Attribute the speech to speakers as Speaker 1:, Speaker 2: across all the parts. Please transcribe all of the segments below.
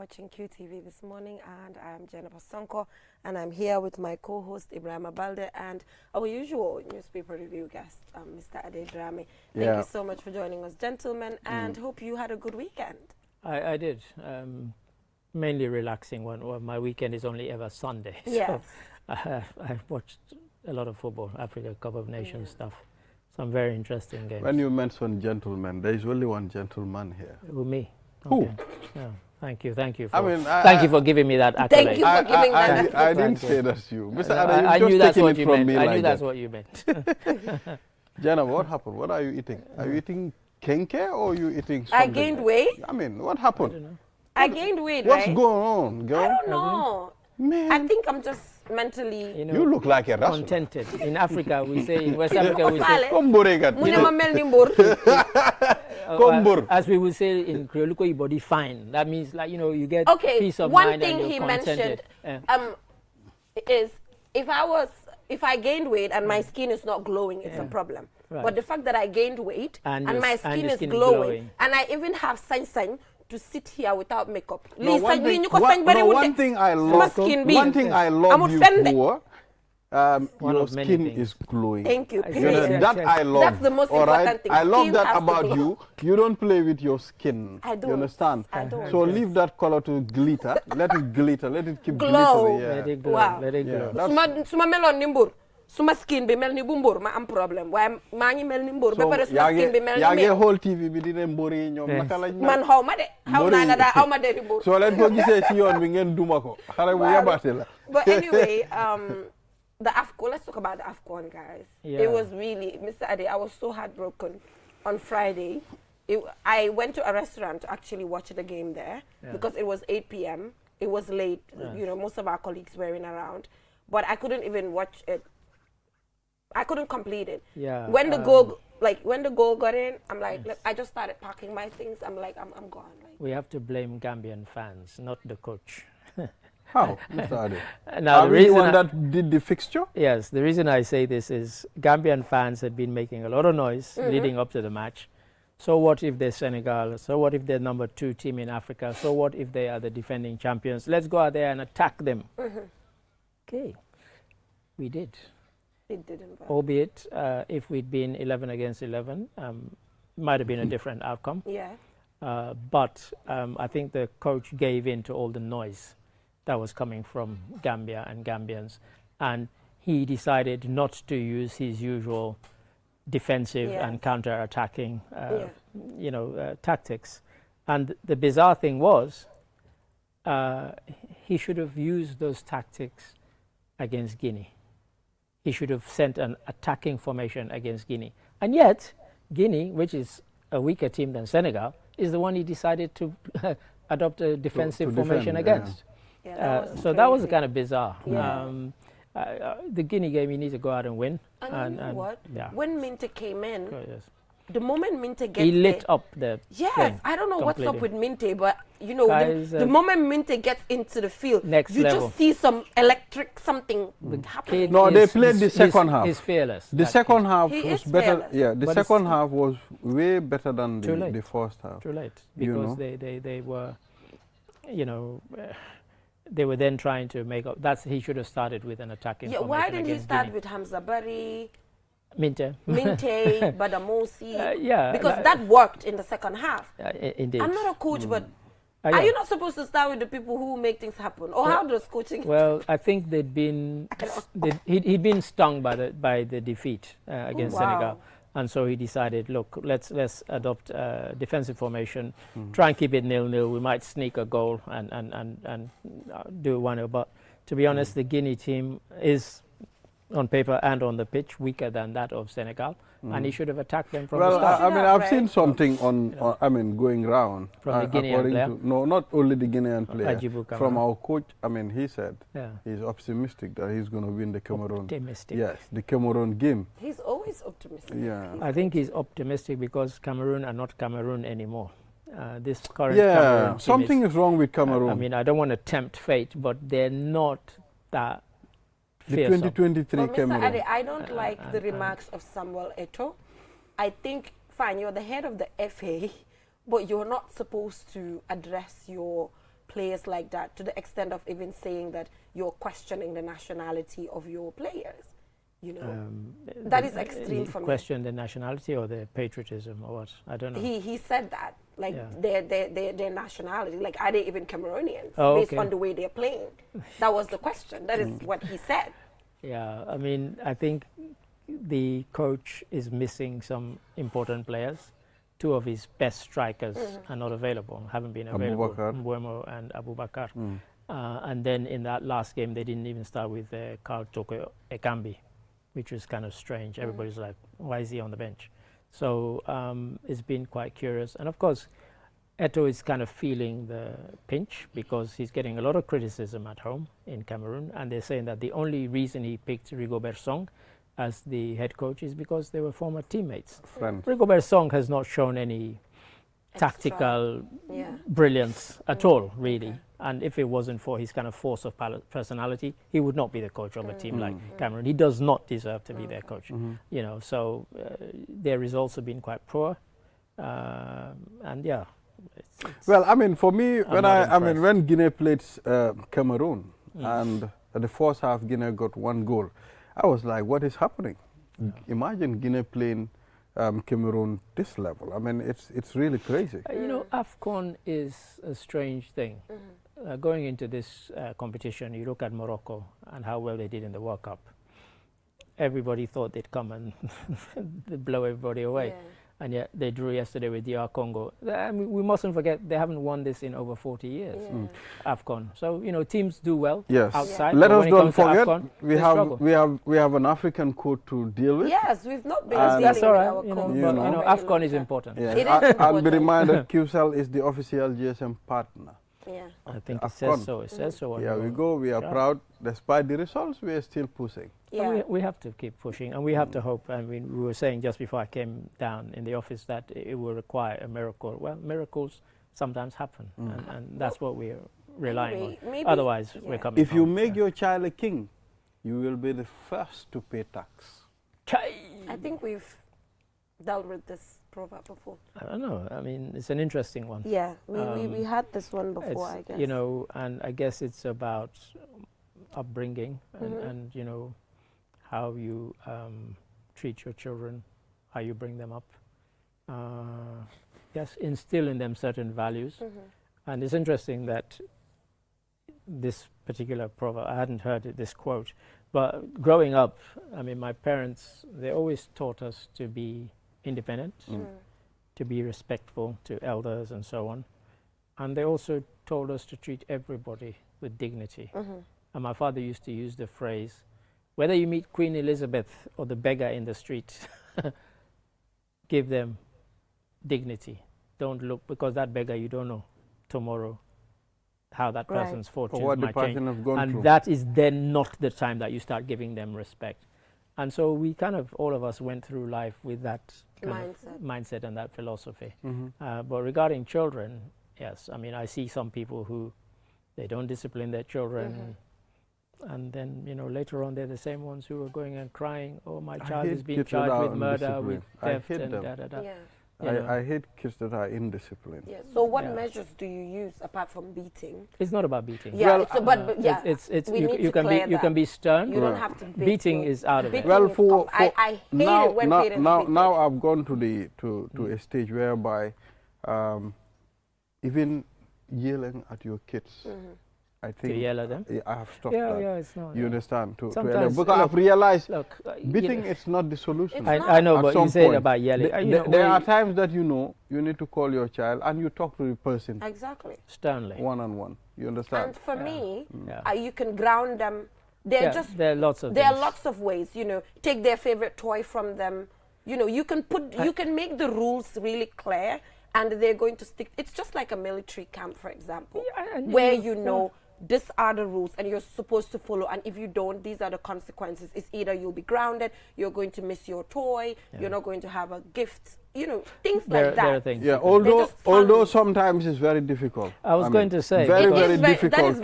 Speaker 1: watching QTV this morning, and I'm Jennifer Sonko, and I'm here with my co-host Ibrahim Abalde and our usual newspaper review guest, Mr. Ade Drame. Thank you so much for joining us, gentlemen, and hope you had a good weekend.
Speaker 2: I did. Mainly relaxing one. Well, my weekend is only ever Sunday.
Speaker 1: Yes.
Speaker 2: So I've watched a lot of football, Africa Cup of Nations stuff. Some very interesting games.
Speaker 3: When you mention gentlemen, there is only one gentleman here.
Speaker 2: Who, me?
Speaker 3: Who?
Speaker 2: Okay. Yeah. Thank you. Thank you. For,
Speaker 3: I mean,
Speaker 2: thank you for giving me that accolade.
Speaker 1: Thank you for giving that.
Speaker 3: I didn't say that's you. Mr.
Speaker 2: I knew that's what you meant. I knew that's what you meant.
Speaker 3: Jenna, what happened? What are you eating? Are you eating kenke or are you eating something?
Speaker 1: I gained weight.
Speaker 3: I mean, what happened?
Speaker 2: I don't know.
Speaker 1: I gained weight,
Speaker 3: What's
Speaker 1: right?
Speaker 3: going on, girl?
Speaker 1: I don't know.
Speaker 3: Man.
Speaker 1: I think I'm just mentally...
Speaker 2: You
Speaker 3: You look like a Russian.
Speaker 2: contented. In Africa, we say, in West Africa, we say, as we would say in Creole, your body fine. That means, like, you know, you get peace of mind.
Speaker 1: One thing he mentioned is if I gained weight and my skin is not glowing, it's a problem.
Speaker 2: Right.
Speaker 1: But the fact that I gained weight and my skin is
Speaker 2: skin
Speaker 1: glowing, and I even have sign to sit here without makeup.
Speaker 3: No, one thing I love you for, your skin is glowing.
Speaker 1: Thank you.
Speaker 3: That I love.
Speaker 1: That's the most important thing.
Speaker 3: I love
Speaker 1: Skin
Speaker 3: that
Speaker 1: has to
Speaker 3: about
Speaker 1: glow.
Speaker 3: you. You don't play with your skin.
Speaker 1: I don't.
Speaker 3: You understand?
Speaker 1: I don't.
Speaker 3: So leave that color to glitter. Let it glitter. Let it keep
Speaker 1: Glow.
Speaker 3: glittering. Yeah.
Speaker 2: Let it glow.
Speaker 1: Wow.
Speaker 2: Let it glow.
Speaker 1: Suma melon ni mbur. Suma skin bi mel ni bu mbur ma am problème waaye maa ngi mel ni mbur ba pare suma skin bi mel ni
Speaker 3: yaa ngi xool TV bi di ne mbur yi ñoom naka lañ mel.
Speaker 1: man xaw ma de xaw naa la daa xaw ma de di mbur.
Speaker 3: soo leen ko gisee ci yoon bi ngeen duma ko xale bu yabaate la.
Speaker 1: But anyway, the AFCON, let's talk about the AFCON, guys.
Speaker 2: Yeah.
Speaker 1: It was really, Mr. Ade, I was so heartbroken on Friday. I went to a restaurant to actually watch the game there because it was 8 p.m. It was late. You know, most of our colleagues weren't around. But I couldn't even watch it. I couldn't complete it.
Speaker 2: Yeah.
Speaker 1: When the goal got in, I'm like, I just started packing my things. I'm like, I'm gone. Like,
Speaker 2: We have to blame Gambian fans, not the coach.
Speaker 3: How, Mr. Ade?
Speaker 2: Now,
Speaker 3: Are we the one that did the fixture?
Speaker 2: Yes, the reason I say this is Gambian fans had been making a lot of noise leading up to the match. So what if they're Senegal? So what if they're number 2 team in Africa? So what if they are the defending champions? Let's go out there and attack them. Okay, we did.
Speaker 1: it didn't work.
Speaker 2: Albeit, if we'd been 11 against 11, might have been a different outcome.
Speaker 1: Yeah.
Speaker 2: But I think the coach gave in to all the noise that was coming from Gambia and Gambians, and he decided not to use his usual defensive and counter-attacking, tactics. And the bizarre thing was, he should have used those tactics against Guinea. He should have sent an attacking formation against Guinea. And yet, Guinea, which is a weaker team than Senegal, is the one he decided to adopt a defensive formation against. So that was kind of bizarre.
Speaker 1: Yeah.
Speaker 2: The Guinea game, you need to go out and win.
Speaker 1: And you know what?
Speaker 2: Yeah.
Speaker 1: When Minte came in,
Speaker 2: Yes.
Speaker 1: the moment Minte gets
Speaker 2: He lit
Speaker 1: there,
Speaker 2: up the
Speaker 1: yes,
Speaker 2: thing
Speaker 1: I don't know what's up with
Speaker 2: completely.
Speaker 1: Minte, but you know,
Speaker 2: Guys,
Speaker 1: the moment Minte gets into the field,
Speaker 2: Next
Speaker 1: you
Speaker 2: level.
Speaker 1: just see some electric something happening.
Speaker 2: Kid
Speaker 3: No, they
Speaker 2: is-
Speaker 3: played the
Speaker 2: he's-
Speaker 3: second half.
Speaker 2: He's fearless.
Speaker 3: The
Speaker 2: that
Speaker 3: second
Speaker 2: kid.
Speaker 3: half
Speaker 1: He
Speaker 3: was
Speaker 1: is
Speaker 3: better.
Speaker 1: fearless.
Speaker 3: Yeah, the
Speaker 2: But
Speaker 3: second half was way better than
Speaker 2: Too late.
Speaker 3: the first half.
Speaker 2: Too late,
Speaker 3: You
Speaker 2: because
Speaker 3: know.
Speaker 2: they were, they were then trying to make up. He should have started with an attacking
Speaker 1: Yeah,
Speaker 2: formation
Speaker 1: why didn't he
Speaker 2: against
Speaker 1: start
Speaker 2: Guinea.
Speaker 1: with Hamza Barry,
Speaker 2: Minte?
Speaker 1: Minte, Badamosi?
Speaker 2: Yeah,
Speaker 1: because that worked in the second half.
Speaker 2: Indeed.
Speaker 1: I'm not a coach, but
Speaker 2: Yeah.
Speaker 1: are you not supposed to start with the people who make things happen, or how does coaching?
Speaker 2: Well, I think they'd been he'd been stung by the defeat against Senegal, and so he decided, look, let's adopt a defensive formation, try and keep it 0-0. We might sneak a goal and do 1-0. But to be honest, the Guinea team is, on paper and on the pitch, weaker than that of Senegal, and he should have attacked them from the
Speaker 3: Well,
Speaker 2: start.
Speaker 3: I mean, I've seen
Speaker 1: Right.
Speaker 3: something going round.
Speaker 2: From the Guinean
Speaker 3: according
Speaker 2: player?
Speaker 3: to, no, not only the Guinean player.
Speaker 2: Ajibu Kamara.
Speaker 3: From our coach, I mean, he said
Speaker 2: Yeah.
Speaker 3: he's optimistic that he's going to win the Cameroon.
Speaker 2: Optimistic.
Speaker 3: Yes, the Cameroon game.
Speaker 1: He's always optimistic.
Speaker 3: Yeah.
Speaker 2: I think he's optimistic because Cameroon are not Cameroon anymore. This current
Speaker 3: Yeah,
Speaker 2: Cameroon team
Speaker 3: something is wrong with Cameroon.
Speaker 2: I mean, I don't want to tempt fate, but they're not that
Speaker 3: the
Speaker 2: fearsome.
Speaker 3: 2023
Speaker 1: But Mr.
Speaker 3: Cameroon.
Speaker 1: Ade, I don't like the remarks of Samuel Eto'o. I think, fine, you're the head of the FA, but you're not supposed to address your players like that, to the extent of even saying that you're questioning the nationality of your players. You know, that is extreme for me.
Speaker 2: Question the nationality or the patriotism or what? I don't know.
Speaker 1: He said that, like their nationality, like are they even Cameroonians based on the way they're playing? That was the question. That is what he said.
Speaker 2: Yeah, I mean, I think the coach is missing some important players. Two of his best strikers are not available, haven't been available, Mbeumo and Abubakar. And then in that last game, they didn't even start with Carl Toko Ekambi, which was kind of strange. Everybody's like, why is he on the bench? So it's been quite curious. And of course, Eto'o is kind of feeling the pinch because he's getting a lot of criticism at home in Cameroon. And they're saying that the only reason he picked Rigobert Song as the head coach is because they were former teammates. Rigobert Song has not shown any tactical brilliance at all, really. And if it wasn't for his kind of force of personality, he would not be the coach of a team like Cameroon. He does not deserve to be their coach. You know, so their results have been quite poor. And yeah.
Speaker 3: Well, I mean, for me, when Guinea played Cameroon and at the first half Guinea got 1 goal, I was like, what is happening? Imagine Guinea playing Cameroon this level. I mean, it's really crazy.
Speaker 2: You know, AFCON is a strange thing. Going into this competition, you look at Morocco and how well they did in the World Cup. Everybody thought they'd come and blow everybody away. And yet they drew yesterday with DR Congo. I mean, we mustn't forget they haven't won this in over 40 years, AFCON. So, you know, teams do well outside.
Speaker 3: Let us don't forget, AFCON, we have an African code to deal with.
Speaker 1: Yes, we've not been dealing
Speaker 2: that's all right,
Speaker 1: with our
Speaker 2: but,
Speaker 1: code.
Speaker 2: you know, AFCON is important.
Speaker 1: It is important.
Speaker 3: I'll be reminded QCell is the official GSM partner.
Speaker 2: I think it says so. It says so.
Speaker 3: Yeah, we go. We are proud. Despite the results, we are still pushing.
Speaker 2: We have to keep pushing, and we have to hope. I mean, we were saying just before I came down in the office that it will require a miracle. Well, miracles sometimes happen, and that's what we're relying on. Otherwise, we're coming.
Speaker 3: If you make your child a king, you will be the first to pay tax.
Speaker 1: I think we've dealt with this proverb before.
Speaker 2: I don't know. I mean, it's an interesting one.
Speaker 1: Yeah, we had this one before, I guess.
Speaker 2: You know, and I guess it's about upbringing and you know, how you treat your children, how you bring them up. Yes, instill in them certain values. And it's interesting that this particular proverb, I hadn't heard this quote, but growing up, I mean, my parents, they always taught us to be independent, to be respectful to elders and so on. And they also told us to treat everybody with dignity. And my father used to use the phrase, whether you meet Queen Elizabeth or the beggar in the street, give them dignity. Don't look, because that beggar, you don't know tomorrow how that person's fortunes might change. And that is then not the time that you start giving them respect. And so we kind of, all of us went through life with that kind of mindset and that philosophy. But regarding children, yes, I mean, I see some people who, they don't discipline their children. And then, you know, later on, they're the same ones who are going and crying, oh, my child is being charged with murder, with theft, and da-da-da.
Speaker 3: I hate kids that are indisciplined.
Speaker 1: So what measures do you use apart from beating?
Speaker 2: It's not about beating.
Speaker 1: Yeah,
Speaker 2: you can be stern.
Speaker 1: You don't have to beat.
Speaker 2: Beating is out of it.
Speaker 3: Well,
Speaker 1: I hate it when parents beat.
Speaker 3: Now I've gone to a stage whereby even yelling at your kids. I think
Speaker 2: to yell at them?
Speaker 3: I have stopped that.
Speaker 2: Yeah, it's not.
Speaker 3: You understand?
Speaker 2: Sometimes,
Speaker 3: because I've realized beating is not the solution.
Speaker 2: I know, but you said about yelling.
Speaker 3: There are times that you know you need to call your child and you talk to the person.
Speaker 1: Exactly.
Speaker 2: Sternly.
Speaker 3: One-on-one. You understand?
Speaker 1: And for me, you can ground them. There are lots of ways. You know, take their favorite toy from them. You know, you can make the rules really clear, and they're going to stick. It's just like a military camp, for example, where you know. These are the rules and you're supposed to follow, and if you don't, these are the consequences. It's either you'll be grounded, you're going to miss your toy, you're not going to have a gift, you know, things like that.
Speaker 2: There are things.
Speaker 3: Yeah, although sometimes it's very difficult.
Speaker 2: I was going to say.
Speaker 3: Very difficult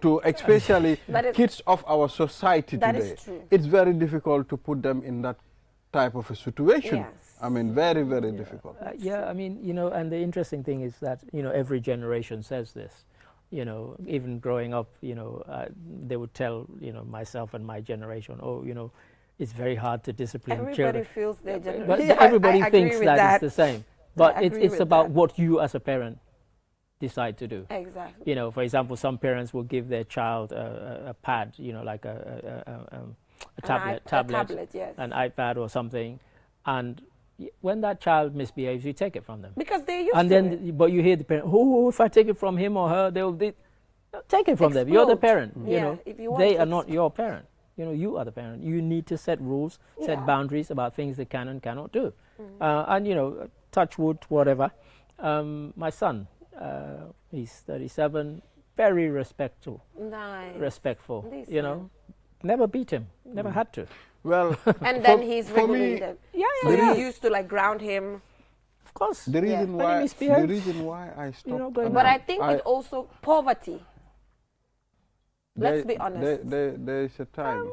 Speaker 3: to especially kids of our society today.
Speaker 1: That is true.
Speaker 3: It's very difficult to put them in that type of a situation. Yes. I mean, very difficult.
Speaker 2: I mean, you know, and the interesting thing is that, you know, every generation says this. You know, even growing up, you know, they would tell, you know, myself and my generation, oh, you know, it's very hard to discipline children.
Speaker 1: Everybody feels their generation.
Speaker 2: But everybody
Speaker 1: I
Speaker 2: thinks
Speaker 1: agree with
Speaker 2: that it's the same. But it's about
Speaker 1: that.
Speaker 2: what you as a parent decide to do.
Speaker 1: Exactly.
Speaker 2: You know, for example, some parents will give their child a pad, you know, like a tablet,
Speaker 1: yes.
Speaker 2: an iPad or something, and when that child misbehaves, you take it from them.
Speaker 1: Because they're used
Speaker 2: and
Speaker 1: to
Speaker 2: then,
Speaker 1: it.
Speaker 2: But you hear the parent, oh, if I take it from him or her, they take it from them. You're the parent. You know,
Speaker 1: if you want
Speaker 2: they are not your parent. You know, you are the parent. You need to set rules, set boundaries about things they can and cannot do. And, you know, touch wood, whatever. My son, he's 37, very respectful.
Speaker 1: Nice.
Speaker 2: Respectful.
Speaker 1: Decent.
Speaker 2: You know, never beat him, never had to.
Speaker 3: Well,
Speaker 1: and then he's regulated. So you used to like ground him.
Speaker 2: Of course.
Speaker 3: The reason why I stopped.
Speaker 2: You know,
Speaker 1: but I think it also poverty. Let's be honest.
Speaker 3: There is a time.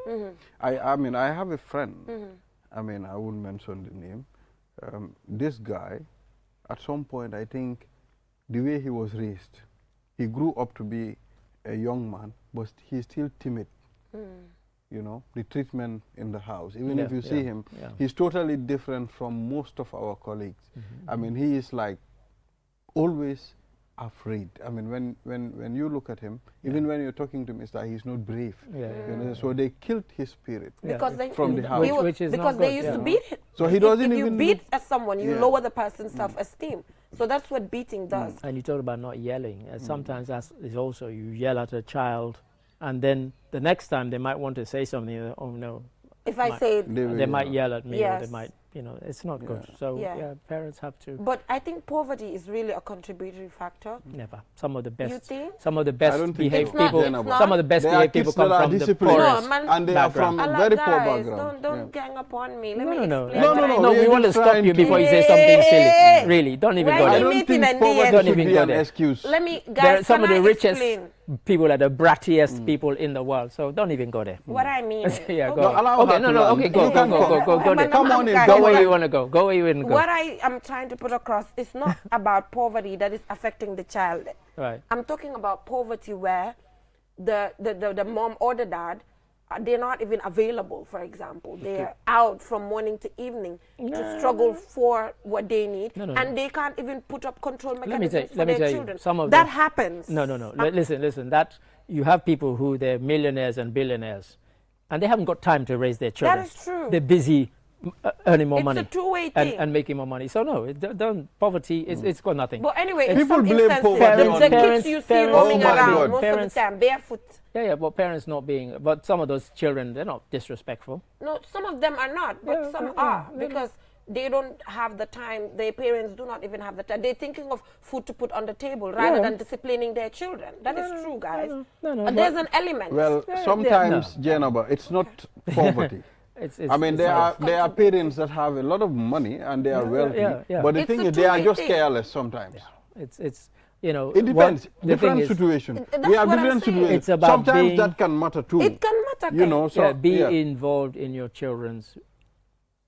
Speaker 3: I mean, I have a friend. I mean, I wouldn't mention the name. This guy, at some point, I think, the way he was raised, he grew up to be a young man, but he's still timid. You know, the treatment in the house, even if you see him, he's totally different from most of our colleagues. I mean, he is like always afraid. I mean, when you look at him, even when you're talking to him, it's like he's not brave. You know? So they killed his spirit from the house.
Speaker 2: Which is
Speaker 1: because they used to beat him.
Speaker 3: So he doesn't
Speaker 1: if
Speaker 3: even...
Speaker 1: you beat someone, you lower the person's self-esteem. So that's what beating does.
Speaker 2: And you talk about not yelling. Sometimes that is also, you yell at a child, and then the next time they might want to say something, oh no.
Speaker 1: If I say...
Speaker 2: They might yell at me, or they might, you know, it's not good. So parents have to...
Speaker 1: But I think poverty is really a contributory factor.
Speaker 2: Never. Some of the best...
Speaker 1: You think?
Speaker 2: Some of the best behaved people...
Speaker 1: Some
Speaker 2: of the best behaved people come from the poorest
Speaker 3: and they are from very poor background.
Speaker 1: Don't gang up on me. Let me explain.
Speaker 3: No,
Speaker 2: we want to stop you before you say something silly. Really, don't even go there.
Speaker 3: I don't think poverty should be an excuse.
Speaker 1: Let me, guys,
Speaker 2: there are some of the richest
Speaker 1: explain?
Speaker 2: People are the brattiest people in the world, so don't even go there.
Speaker 1: What I mean is...
Speaker 2: Yeah, go. Okay, go.
Speaker 3: Come on in.
Speaker 2: Go where you want to go. Go where you want to go.
Speaker 1: What I am trying to put across is not about poverty that is affecting the child.
Speaker 2: Right.
Speaker 1: I'm talking about poverty where the mom or the dad, they're not even available, for example. They're out from morning to evening to struggle for what they need, and they can't even put up control mechanisms for their children.
Speaker 2: Some of
Speaker 1: that happens.
Speaker 2: No. Listen. That you have people who they're millionaires and billionaires, and they haven't got time to raise their children.
Speaker 1: That is true.
Speaker 2: They're busy earning more money.
Speaker 1: It's a two-way thing.
Speaker 2: And making more money. So no, poverty, it's got nothing.
Speaker 1: But anyway, in
Speaker 3: people
Speaker 1: some
Speaker 3: blame
Speaker 1: instances,
Speaker 3: poverty
Speaker 1: the kids you see roaming around most of the time, barefoot.
Speaker 2: Yeah, but parents not being, but some of those children, they're not disrespectful.
Speaker 1: No, some of them are not, but some are, because they don't have the time, their parents do not even have the time. They're thinking of food to put on the table rather than disciplining their children. That is true, guys. There's an element.
Speaker 3: Well, sometimes, Jenaba, it's not poverty. I mean, there are parents that have a lot of money and they are wealthy, but the thing is, they are just careless sometimes.
Speaker 2: It's you know,
Speaker 3: it depends. Different situation. We have different situations.
Speaker 2: It's about
Speaker 3: sometimes that can matter too.
Speaker 1: It can matter.
Speaker 3: You know, so
Speaker 2: be involved in your children's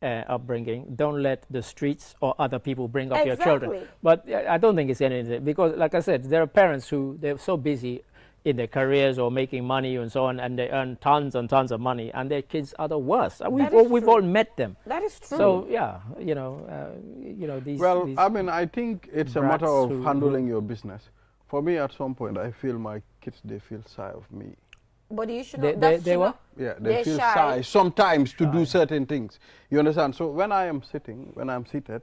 Speaker 2: upbringing. Don't let the streets or other people bring up your children. But I don't think it's anything, because, like I said, there are parents who they're so busy in their careers or making money and so on, and they earn tons and tons of money, and their kids are the worst. We've all met them.
Speaker 1: That is true.
Speaker 2: So yeah, you know these.
Speaker 3: Well, I mean, I think it's a matter of handling your business. For me, at some point, I feel my kids, they feel shy of me.
Speaker 1: But you should
Speaker 2: not. They what?
Speaker 3: Yeah, they feel shy sometimes to do certain things. You understand? So when I'm seated,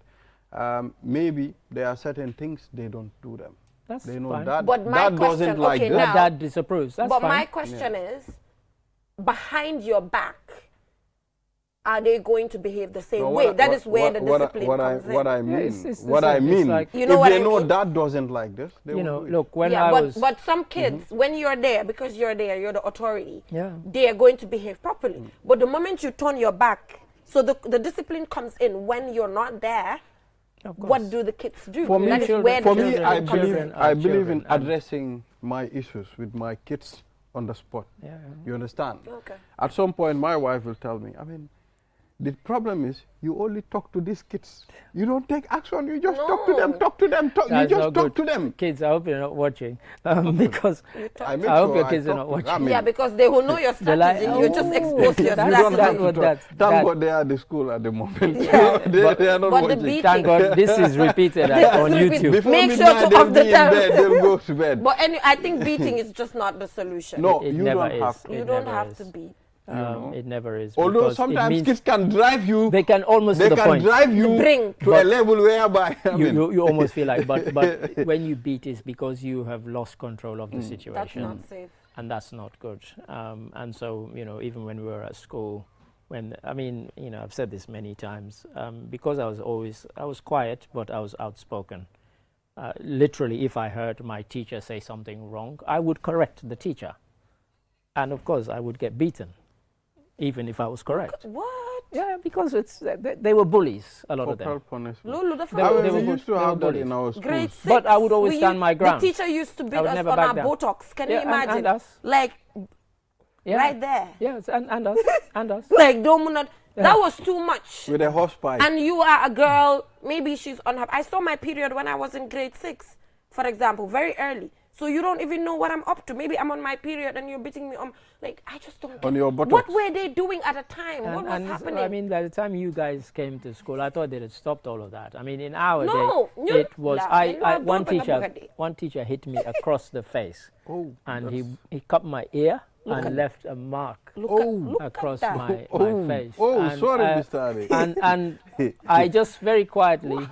Speaker 3: maybe there are certain things they don't do them.
Speaker 2: That's
Speaker 3: they know
Speaker 2: fine.
Speaker 3: that.
Speaker 1: But my
Speaker 3: that
Speaker 1: question,
Speaker 3: doesn't like this.
Speaker 2: That dad disapproves. That's
Speaker 1: but
Speaker 2: fine.
Speaker 1: my question is, behind your back, are they going to behave the same way? That is where the discipline comes in.
Speaker 3: What I mean,
Speaker 2: like,
Speaker 3: if they know that doesn't like this, they won't do it.
Speaker 2: Look, when I was...
Speaker 1: But some kids, when you're there, because you're there, you're the authority, they are going to behave properly. But the moment you turn your back, so the discipline comes in when you're not there. What do the kids do?
Speaker 3: For me, I believe in addressing my issues with my kids on the spot. You understand?
Speaker 1: Okay.
Speaker 3: At some point, my wife will tell me, I mean, The problem is you only talk to these kids. You don't take action. You just talk to them, you just talk to them.
Speaker 2: Kids, I hope you're not watching because I hope your kids are not watching.
Speaker 1: I mean, yeah, because they will know your strategy. You just expose your strategy.
Speaker 3: Thank God they are at the school at the moment. Yeah. they are not watching.
Speaker 2: Thank God this is repeated on YouTube.
Speaker 3: Before
Speaker 1: make sure to off the time.
Speaker 3: They'll go to bed.
Speaker 1: But anyway, I think beating is just not the solution.
Speaker 3: No,
Speaker 2: you
Speaker 3: don't have to.
Speaker 1: You don't have to beat.
Speaker 2: It never is.
Speaker 3: Although sometimes kids can drive you.
Speaker 2: They can almost
Speaker 3: they can drive you to a level whereby
Speaker 2: you almost feel like. But when you beat, it's because you have lost control of the situation.
Speaker 1: That's not safe.
Speaker 2: And that's not good. And so even when we were at school, I've said this many times, because I was quiet, but I was outspoken. Literally, if I heard my teacher say something wrong, I would correct the teacher. And of course, I would get beaten, even if I was correct.
Speaker 1: What?
Speaker 2: Yeah, because they were bullies, a lot of them.
Speaker 1: Lulu,
Speaker 3: we used to have that in our schools.
Speaker 1: Grade 6.
Speaker 2: But I would always stand my ground.
Speaker 1: The teacher used to beat us on our Botox. Can you imagine?
Speaker 2: And us.
Speaker 1: Like, right there.
Speaker 2: Yes, and us. And us.
Speaker 1: Like, that was too much.
Speaker 3: With a horse pipe.
Speaker 1: And you are a girl, maybe she's unhappy. I saw my period when I was in grade 6, for example, very early. So you don't even know what I'm up to. Maybe I'm on my period and you're beating me on. Like, I just don't get
Speaker 3: on your buttocks.
Speaker 1: What were they doing at the time? What was happening?
Speaker 2: I mean, by the time you guys came to school, I thought they had stopped all of that. I mean, in our day, it was one teacher hit me across the face. And he cut my ear and left a mark across my face.
Speaker 3: Sorry, Mr. Ali.
Speaker 2: And I just very quietly,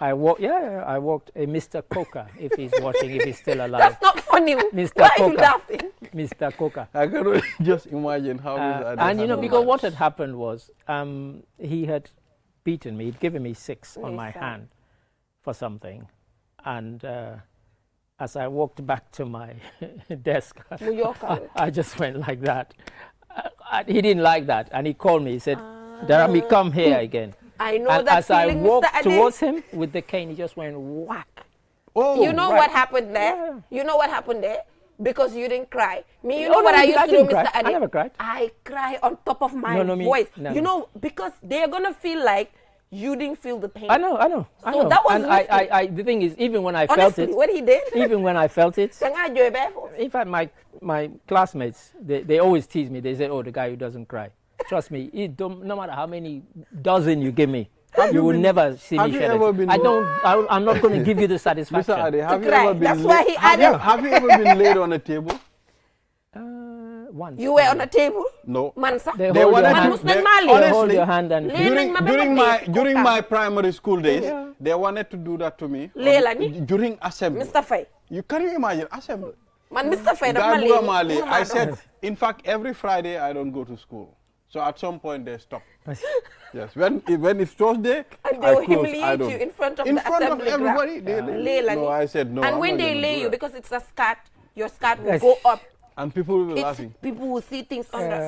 Speaker 2: I walked a Mr. Coca, if he's watching, if he's still alive.
Speaker 1: That's not funny.
Speaker 2: Mr.
Speaker 1: Why
Speaker 2: Coca.
Speaker 1: are you laughing?
Speaker 2: Mr. Coca.
Speaker 3: I can just imagine how Mr. Ali
Speaker 2: and because what had happened was, he had beaten me, he'd given me 6 on my hand for something. And as I walked back to my desk, I just went like that. He didn't like that, and he called me. He said, Darami, come here again.
Speaker 1: I know
Speaker 2: and
Speaker 1: that
Speaker 2: as
Speaker 1: feeling,
Speaker 2: I walked
Speaker 1: Mr.
Speaker 2: towards him with the cane, he just went whack.
Speaker 1: You know what happened there?
Speaker 2: Yeah.
Speaker 1: You know what happened there? Because you didn't cry. You know what I used to do, Mr. Adi?
Speaker 2: I never cried.
Speaker 1: I cry on top of my voice. Because they're going to feel like you didn't feel the pain.
Speaker 2: I know.
Speaker 1: So that was
Speaker 2: and the thing is, even when I felt it,
Speaker 1: what he did,
Speaker 2: even when I felt it, in fact, my classmates, they always tease me. They say, "Oh, the guy who doesn't cry." Trust me, no matter how many dozen you give me, you will never see me shed it. I'm not going to give you the satisfaction.
Speaker 3: Mr. Adi, have you ever been?
Speaker 1: That's why he added.
Speaker 3: Have you ever been laid on a table?
Speaker 2: Once.
Speaker 1: You were on a table?
Speaker 3: No.
Speaker 2: They hold your hand and
Speaker 3: during my primary school days, they wanted to do that to me during assembly.
Speaker 1: Mr. Faye.
Speaker 3: Can you imagine assembly?
Speaker 1: Man, Mr. Faye,
Speaker 3: I said, in fact, every Friday I don't go to school. So at some point they stop. Yes, when it's Thursday,
Speaker 1: and they will humiliate you in front of
Speaker 3: everybody. No, I said no.
Speaker 1: And when they lay you, because it's a skirt, your skirt will go up.
Speaker 3: And people will be laughing.
Speaker 1: People will see things under.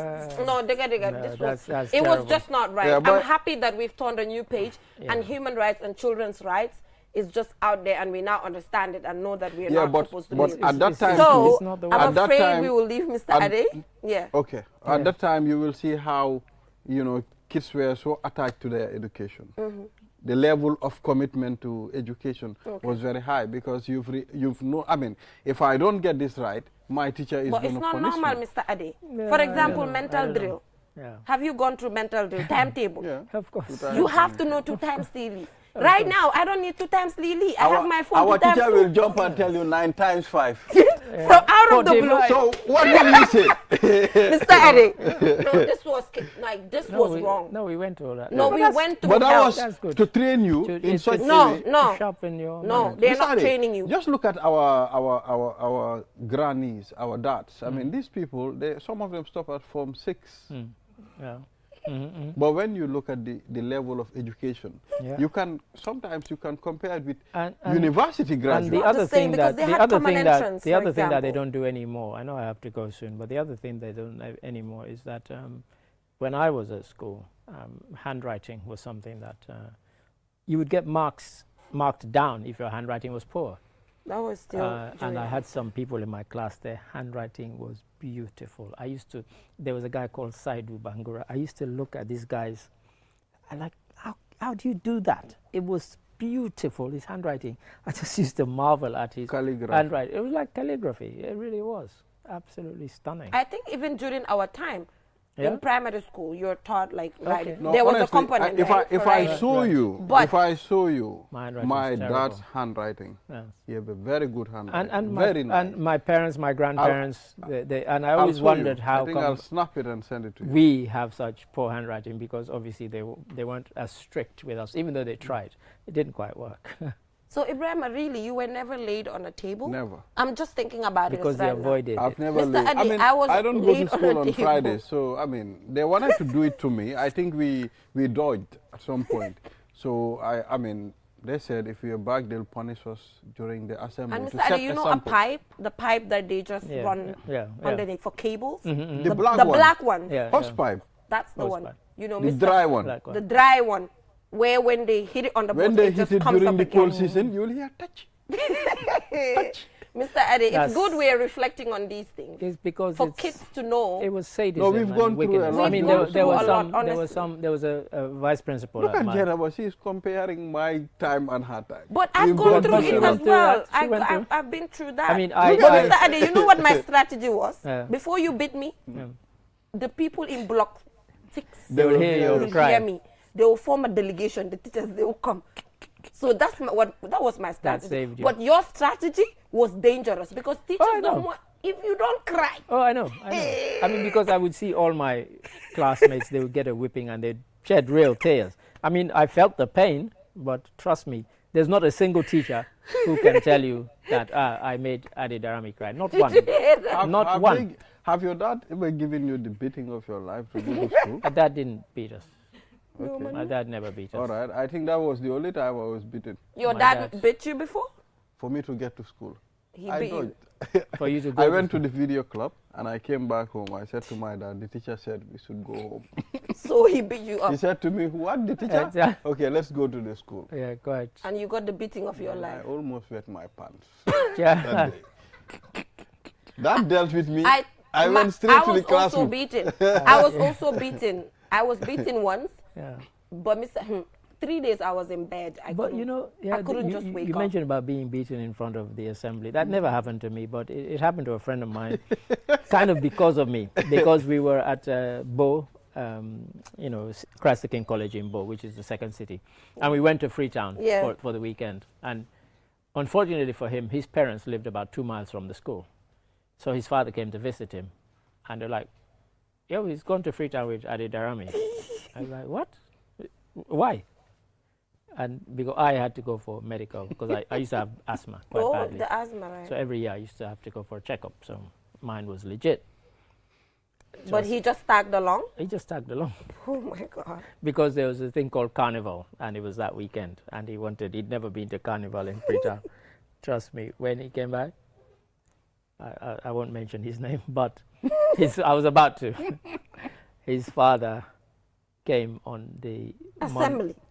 Speaker 1: No, it was just not right.
Speaker 3: Yeah,
Speaker 1: I'm happy that we've turned a new page, and human rights and children's rights is just out there, and we now understand it and know that we are not supposed to be.
Speaker 3: But at that time,
Speaker 1: so I'm afraid we will leave Mr. Ade. Yeah.
Speaker 3: Okay. At that time, you will see how kids were so attached to their education. The level of commitment to education was very high because you've known. I mean, if I don't get this right, my teacher is going to punish me. But it's not normal,
Speaker 1: Mr. Ade. For example, mental drill. Have you gone through mental drill? Timetable.
Speaker 2: Yeah, of course.
Speaker 1: You have to know 2 times daily. Right now, I don't need 2 times Lily. I have my phone.
Speaker 3: Our teacher will jump and tell you 9 times 5.
Speaker 1: From out of the blue.
Speaker 3: So what will you say?
Speaker 1: Mr. Eddie, no, this was wrong.
Speaker 2: No, we went to all that.
Speaker 1: No, we went to
Speaker 3: But that was to train you in such a way.
Speaker 1: No,
Speaker 2: sharpen your
Speaker 1: no, they're not training you.
Speaker 3: Just look at our grannies, our dads. I mean, these people, some of them stop at Form 6.
Speaker 2: Yeah.
Speaker 3: But when you look at the level of education, sometimes you can compare it with university graduates.
Speaker 2: And the other thing that they don't do anymore, I know I have to go soon, but the other thing they don't have anymore is that when I was at school, handwriting was something that you would get marked down if your handwriting was poor.
Speaker 1: That was still
Speaker 2: and I had some people in my class, their handwriting was beautiful. There was a guy called Saidu Bangura. I used to look at these guys I'm like, how do you do that? It was beautiful, his handwriting. I just used to marvel at his handwriting. It was like calligraphy. It really was. Absolutely stunning.
Speaker 1: I think even during our time, in primary school, you're taught like writing.
Speaker 3: No,
Speaker 1: there was
Speaker 3: honestly,
Speaker 1: a component.
Speaker 3: If I show you my dad's handwriting, he have a very good handwriting.
Speaker 2: And my parents, my grandparents, and I always wondered how
Speaker 3: I think I'll snap it and send it to you.
Speaker 2: We have such poor handwriting, because obviously they weren't as strict with us, even though they tried. It didn't quite work.
Speaker 1: So Ibrahim, really, you were never laid on a table?
Speaker 3: Never.
Speaker 1: I'm just thinking about it.
Speaker 2: Because they avoided
Speaker 3: I've
Speaker 2: it.
Speaker 3: never laid.
Speaker 1: Adi,
Speaker 3: I don't go to school on Fridays, so I mean, they wanted to do it to me. I think we dodged at some point. So I mean, they said if we are back, they'll punish us during the assembly.
Speaker 1: And Mr. Adi, you know a pipe, the pipe that they just run underneath for cables?
Speaker 3: The
Speaker 1: black one.
Speaker 3: Hose pipe.
Speaker 1: That's the one. You know,
Speaker 3: the dry one.
Speaker 1: The dry one. Where when they hit it on the boat,
Speaker 3: when they
Speaker 1: hit
Speaker 3: it during the cold season, you'll hear touch.
Speaker 1: Touch. Mr. Adi, it's good we're reflecting on these things.
Speaker 2: It's because
Speaker 1: for kids to know.
Speaker 2: It was sadism.
Speaker 3: No, we've gone through a lot.
Speaker 2: I mean, there was a vice principal.
Speaker 3: Look at Jennifer, she's comparing my time and her time.
Speaker 1: But I've gone through it as well. I've been through that.
Speaker 2: I mean,
Speaker 1: Mr. Adi, you know what my strategy was? Before you beat me, the people in block 6
Speaker 2: they will hear
Speaker 1: me. They will form a delegation. The teachers, they will come. So that was my strategy.
Speaker 2: You.
Speaker 1: But your strategy was dangerous, because teachers don't want, if you don't cry.
Speaker 2: Oh, I know. I mean, because I would see all my classmates, they would get a whipping and they'd shed real tears. I mean, I felt the pain, but trust me, there's not a single teacher who can tell you that I made Adi Darami cry. Not one. Not one.
Speaker 3: Have your dad ever given you the beating of your life to go to school?
Speaker 2: My dad didn't beat us.
Speaker 3: Okay.
Speaker 2: My dad never beat us.
Speaker 3: All right. I think that was the only time I was beaten.
Speaker 1: Your dad beat you before?
Speaker 3: For me to get to school.
Speaker 1: He beat you?
Speaker 2: For you to go
Speaker 3: I went to the video club and I came back home. I said to my dad, the teacher said we should go home.
Speaker 1: So he beat you up?
Speaker 3: He said to me, what, the teacher? Okay, let's go to the school.
Speaker 2: Yeah, go ahead.
Speaker 1: And you got the beating of your life?
Speaker 3: I almost wet my pants.
Speaker 2: Yeah.
Speaker 3: That dealt with me. I went straight to the classroom.
Speaker 1: I was also beaten. I was beaten once.
Speaker 2: Yeah.
Speaker 1: But 3 days I was in bed. I couldn't just wake up.
Speaker 2: You mentioned about being beaten in front of the assembly. That never happened to me, but it happened to a friend of mine, kind of because of me. Because we were at Bo, Christ the King College in Bo, which is the second city. And we went to Freetown for the weekend. And unfortunately for him, his parents lived about 2 miles from the school. So his father came to visit him. And they're like, yo, he's gone to Freetown with Adi Darami. I was like, what? Why? And because I had to go for medical, because I used to have asthma quite badly.
Speaker 1: The asthma, right.
Speaker 2: So every year I used to have to go for a checkup. So mine was legit.
Speaker 1: But he just tagged along?
Speaker 2: He just tagged along.
Speaker 1: Oh my God.
Speaker 2: Because there was a thing called Carnival, and it was that weekend. And he'd never been to Carnival in Freetown. Trust me, when he came back, I won't mention his name, but I was about to. His father came on the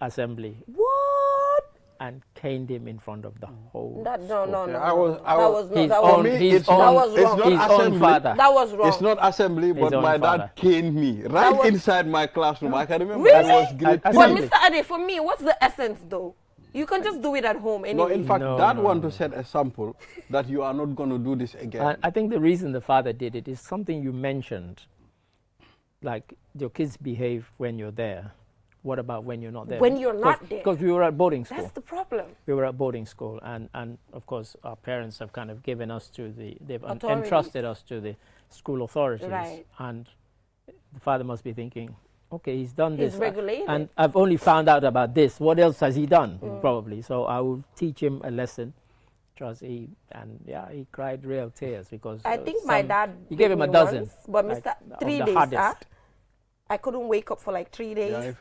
Speaker 2: assembly.
Speaker 1: What?
Speaker 2: And caned him in front of the whole.
Speaker 1: No.
Speaker 3: That was
Speaker 2: own father.
Speaker 1: That was wrong.
Speaker 3: It's not assembly, but my dad caned me right inside my classroom. I can remember.
Speaker 1: Really?
Speaker 3: I was grade 3.
Speaker 1: But Mr. Ade, for me, what's the essence though? You can just do it at home anyway.
Speaker 3: No, in fact, want to set a sample that you are not going to do this again.
Speaker 2: I think the reason the father did it is something you mentioned, like your kids behave when you're there. What about when you're not there?
Speaker 1: When you're not there.
Speaker 2: Because we were at boarding school.
Speaker 1: That's the problem.
Speaker 2: We were at boarding school, and of course our parents have kind of given us to they've entrusted us to the school authorities.
Speaker 1: Right.
Speaker 2: And the father must be thinking, okay, he's done this.
Speaker 1: He's regulated.
Speaker 2: And I've only found out about this. What else has he done? Probably. So I will teach him a lesson. He cried real tears because
Speaker 1: I think my dad.
Speaker 2: He gave him a dozen.
Speaker 1: Once, but Mr. 3 days. I couldn't wake up for like 3 days.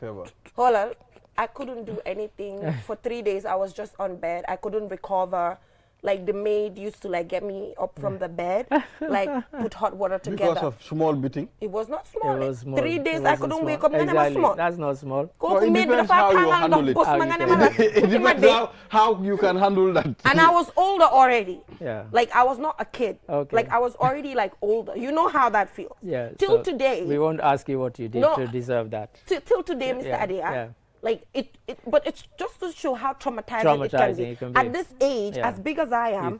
Speaker 1: Hold on. I couldn't do anything for 3 days. I was just on bed. I couldn't recover. Like the maid used to like get me up from the bed, like put hot water together.
Speaker 3: Because of small beating?
Speaker 1: It was not small.
Speaker 2: It was small.
Speaker 1: 3 days I couldn't wake up.
Speaker 2: Exactly. That's not small.
Speaker 3: It depends how you handle it. It depends how you can handle that.
Speaker 1: And I was older already.
Speaker 2: Yeah.
Speaker 1: Like I was not a kid.
Speaker 2: Okay.
Speaker 1: Like I was already like older. You know how that feels.
Speaker 2: Yeah.
Speaker 1: Till today.
Speaker 2: We won't ask you what you did to deserve that.
Speaker 1: Till today, Mr. Adia. Like but it's just to show how traumatizing it can be. At this age, as big as I am,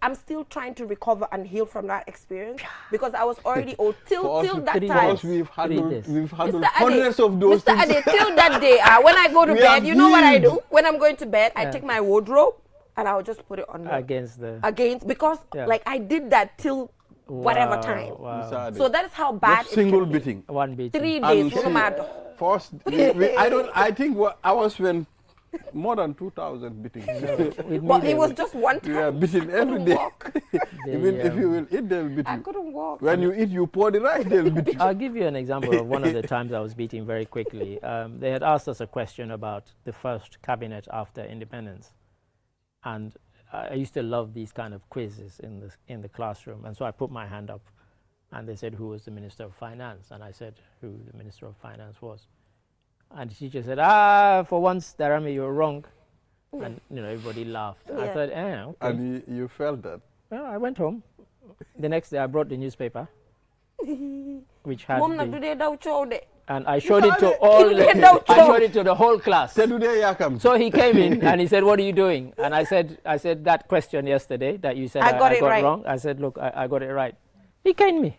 Speaker 1: I'm still trying to recover and heal from that experience because I was already old till that time.
Speaker 3: We've handled hundreds of those
Speaker 1: things. Mr. Ade, till that day, when I go to bed, you know what I do? When I'm going to bed, I take my wardrobe and I'll just put it on because like I did that till whatever time.
Speaker 2: Wow.
Speaker 1: So that is how bad
Speaker 3: it single beating.
Speaker 2: One beating.
Speaker 1: 3 days.
Speaker 3: First, I think I was when more than 2,000 beatings.
Speaker 1: But it was just one time.
Speaker 3: Yeah, beating every day. Even if you will eat, they'll beat you.
Speaker 1: I couldn't walk.
Speaker 3: When you eat, you pour the rice, they'll beat you.
Speaker 2: I'll give you an example of one of the times I was beaten very quickly. They had asked us a question about the first cabinet after independence. And I used to love these kind of quizzes in the classroom. And so I put my hand up. And they said, who was the Minister of Finance? And I said who the Minister of Finance was. And the teacher said, for once, Darami, you're wrong. And, everybody laughed. Yeah. I thought, okay.
Speaker 3: And you felt that?
Speaker 2: Well, I went home. The next day, I brought the newspaper, which had and I showed it to the whole class. So he came in and he said, what are you doing? And I said that question yesterday that you said I got right. wrong. I said, look, I got it right. He caned me.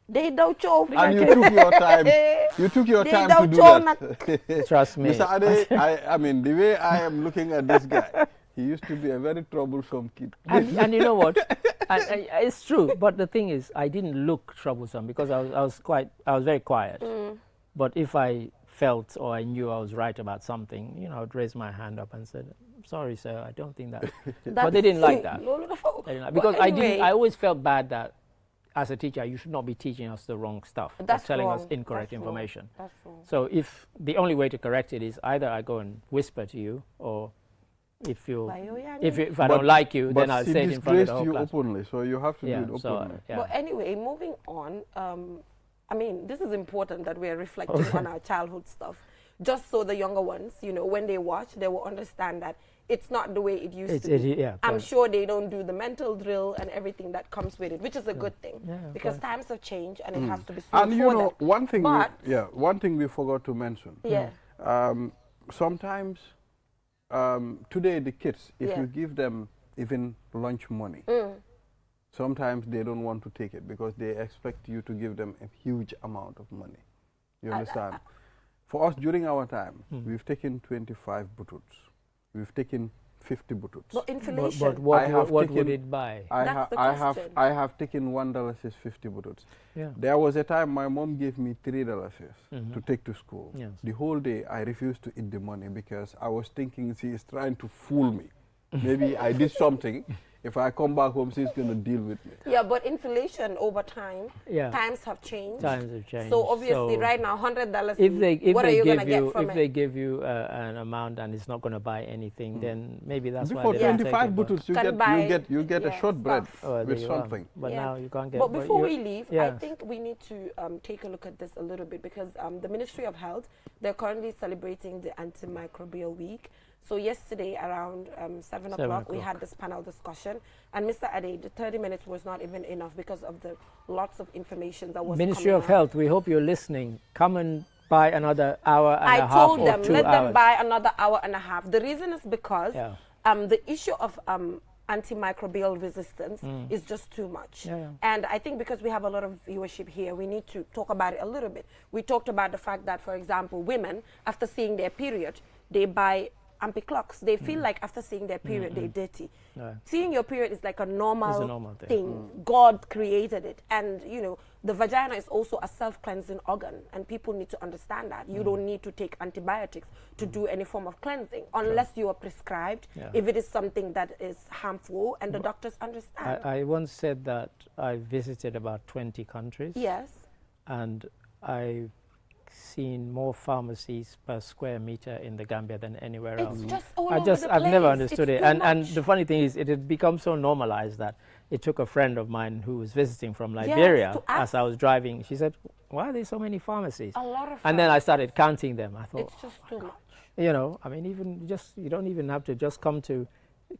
Speaker 3: And you took your time. You took your time to do that.
Speaker 2: Trust me.
Speaker 3: Mr. Ade, I mean, the way I am looking at this guy, he used to be a very troublesome kid.
Speaker 2: And you know what? It's true. But the thing is, I didn't look troublesome because I was very quiet. But if I felt or I knew I was right about something, I would raise my hand up and said, sorry, sir, I don't think that. But they didn't like that. Because anyway, I always felt bad that as a teacher, you should not be teaching us the wrong stuff.
Speaker 1: That's
Speaker 2: telling
Speaker 1: wrong.
Speaker 2: us incorrect information.
Speaker 1: That's wrong.
Speaker 2: So if the only way to correct it is either I go and whisper to you, or if I don't like you, then I'll say it in front of the whole class.
Speaker 3: Openly, so you have to do it openly.
Speaker 2: So,
Speaker 1: But anyway, moving on, I mean, this is important that we are reflecting on our childhood stuff, just so the younger ones, when they watch, they will understand that it's not the way it used to be. I'm sure they don't do the mental drill and everything that comes with it, which is a good thing because times have changed and it has to be smooth.
Speaker 3: And one thing we forgot to mention. Sometimes today the kids, if you give them even lunch money, sometimes they don't want to take it because they expect you to give them a huge amount of money. You understand? For us, during our time, we've taken 25 bututs. We've taken 50 bututs.
Speaker 1: But inflation.
Speaker 2: But what would it buy?
Speaker 3: I have taken $1 is 50 bututs.
Speaker 2: Yeah.
Speaker 3: There was a time my mom gave me $3 to take to school.
Speaker 2: Yes.
Speaker 3: The whole day I refused to eat the money because I was thinking she is trying to fool me. Maybe I did something. If I come back home, she's going to deal with me.
Speaker 1: Yeah, but inflation over time, times have changed. So obviously, right now, $100. What are you going to get from it?
Speaker 2: If they give you an amount and it's not going to buy anything, then maybe that's
Speaker 3: before
Speaker 2: why.
Speaker 3: Before 25 bututs, you get a shortbread with something.
Speaker 2: But now you can't get.
Speaker 1: But before we leave, I think we need to take a look at this a little bit because the Ministry of Health, they're currently celebrating the Antimicrobial Week. So yesterday around 7 o'clock, we had this panel discussion. And Mr. Ade, the 30 minutes was not even enough because of the lots of information that was
Speaker 2: Ministry of Health, we hope you're listening. Come and buy another hour and a half or 2 hours.
Speaker 1: I told them, let them buy another hour and a half. The reason is because the issue of antimicrobial resistance is just too much. And I think because we have a lot of viewership here, we need to talk about it a little bit. We talked about the fact that, for example, women, after seeing their period, they buy ampiclox. They feel like after seeing their period, they're dirty. Seeing your period is like a normal thing. God created it. And, the vagina is also a self-cleansing organ. And people need to understand that. You don't need to take antibiotics to do any form of cleansing unless you are prescribed, if it is something that is harmful and the doctors understand.
Speaker 2: I once said that I visited about 20 countries.
Speaker 1: Yes.
Speaker 2: And I've seen more pharmacies per square meter in the Gambia than anywhere else.
Speaker 1: It's just all over the place.
Speaker 2: I've never understood it. And the funny thing is, it had become so normalized that it took a friend of mine who was visiting from Liberia as I was driving. She said, why are there so many pharmacies?
Speaker 1: A lot of
Speaker 2: and then I started counting them. I thought,
Speaker 1: it's just too much.
Speaker 2: I mean, even you don't even have to just come to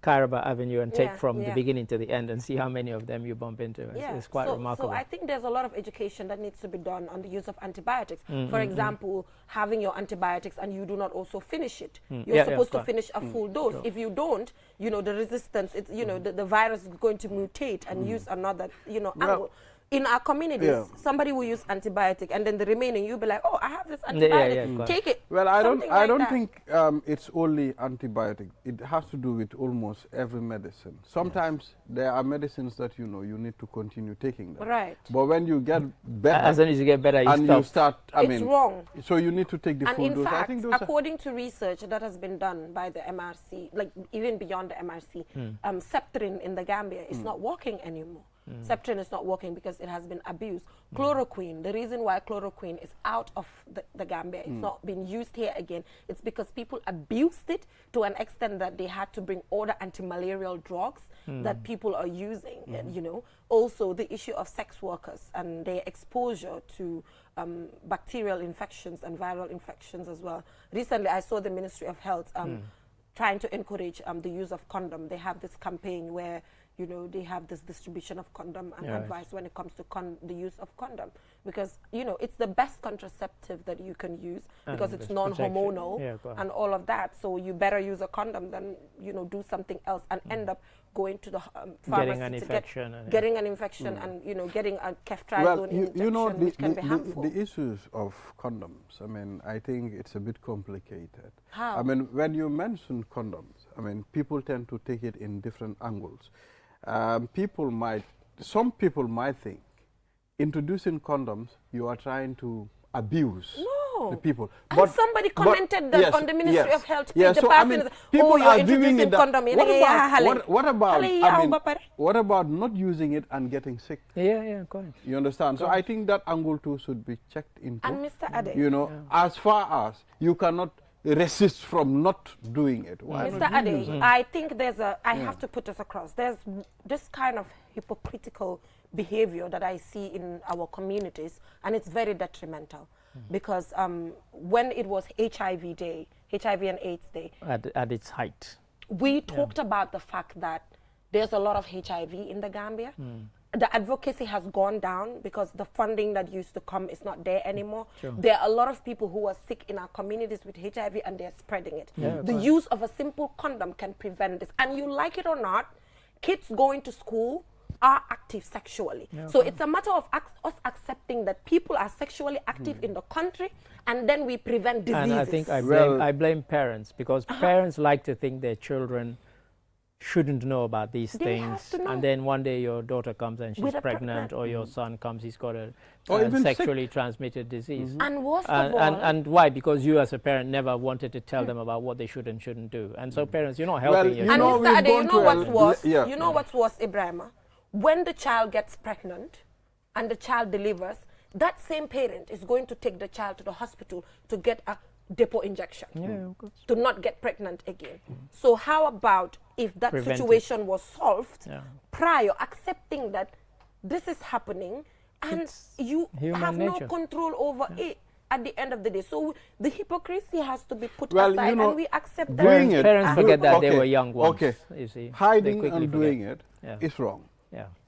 Speaker 2: Kairaba Avenue and take from the beginning to the end and see how many of them you bump into. It's quite remarkable.
Speaker 1: So I think there's a lot of education that needs to be done on the use of antibiotics. For example, having your antibiotics and you do not also finish it. You're supposed to finish a full dose. If you don't, you know, the resistance, it's, you know, the virus is going to mutate and use another, you know, angle. In our communities, somebody will use antibiotic, and then the remaining, you'll be like, oh, I have this antibiotic, take it.
Speaker 3: Well, I don't think it's only antibiotic. It has to do with almost every medicine. Sometimes there are medicines that, you know, you need to continue taking them.
Speaker 1: Right.
Speaker 3: But when you get better,
Speaker 2: as soon as you get better, you stop.
Speaker 1: It's wrong.
Speaker 3: So you need to take the full dose.
Speaker 1: And in fact,
Speaker 3: I think
Speaker 1: according to research that has been done by the MRC, like even beyond the MRC, Septrin in the Gambia is not working anymore. Septrin is not working because it has been abused. Chloroquine, the reason why chloroquine is out of the Gambia, it's not been used here again, it's because people abused it to an extent that they had to bring all the anti-malarial drugs that people are using, you know. Also, the issue of sex workers and their exposure to bacterial infections and viral infections as well. Recently, I saw the Ministry of Health trying to encourage the use of condom. They have this campaign where, you know, they have this distribution of condom and advice when it comes to the use of condom, because, you know, it's the best contraceptive that you can use because it's non-hormonal and all of that. So you better use a condom than, you know, do something else and end up going to the pharmacy getting an infection and, you know, getting a ceftriaxone injection,
Speaker 3: you know,
Speaker 1: which can be harmful.
Speaker 3: The issues of condoms, I mean, I think it's a bit complicated.
Speaker 1: How?
Speaker 3: I mean, when you mention condoms, I mean, people tend to take it in different angles. Some people might think introducing condoms, you are trying to abuse the people.
Speaker 1: And somebody commented that on the Ministry of Health.
Speaker 3: Yeah,
Speaker 1: the
Speaker 3: so
Speaker 1: person
Speaker 3: I mean,
Speaker 1: is,
Speaker 3: people
Speaker 1: you're
Speaker 3: are viewing
Speaker 1: introducing
Speaker 3: it
Speaker 1: condom.
Speaker 3: What about not using it and getting sick?
Speaker 2: Yeah, correct.
Speaker 3: You understand? So I think that angle too should be checked into.
Speaker 1: And Mr. Ade,
Speaker 3: you know, as far as you cannot resist from not doing it.
Speaker 1: Mr. Ade, I think there's I have to put this across. There's this kind of hypocritical behavior that I see in our communities, and it's very detrimental. Because when it was HIV Day, HIV and AIDS Day,
Speaker 2: at its height,
Speaker 1: we talked about the fact that there's a lot of HIV in the Gambia. The advocacy has gone down because the funding that used to come is not there anymore. There are a lot of people who are sick in our communities with HIV and they're spreading it. The use of a simple condom can prevent this. And you like it or not, kids going to school are active sexually. So it's a matter of us accepting that people are sexually active in the country, and then we prevent diseases.
Speaker 2: And I think I blame parents, because parents like to think their children shouldn't know about these things, and then one day your daughter comes and she's pregnant, or your son comes, he's got a sexually transmitted disease.
Speaker 1: And worst of all,
Speaker 2: and why? Because you as a parent never wanted to tell them about what they should and shouldn't do. And so parents, you're not helping your
Speaker 1: and
Speaker 2: child.
Speaker 1: Mr. Ade, you know what's worse? You know what's worse, Ibrahima? When the child gets pregnant and the child delivers, that same parent is going to take the child to the hospital to get a depot injection to not get pregnant again. So how about if that situation was solved prior, accepting that this is happening and you have no control over it at the end of the day. So the hypocrisy has to be put aside, and we accept that.
Speaker 2: Parents forget that they were young once. You see,
Speaker 3: hiding and doing it is wrong.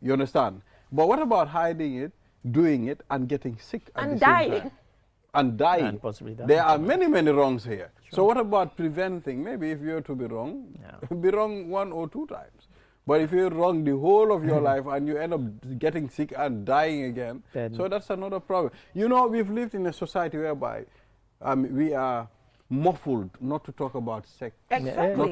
Speaker 3: You understand? But what about hiding it, doing it, and getting sick at the same time? And dying.
Speaker 2: And possibly dying.
Speaker 3: There are many wrongs here. So what about preventing? Maybe if you're to be wrong, be wrong 1 or 2 times. But if you're wrong the whole of your life and you end up getting sick and dying again, so that's another problem. You know, we've lived in a society whereby we are muffled not to talk about sex, not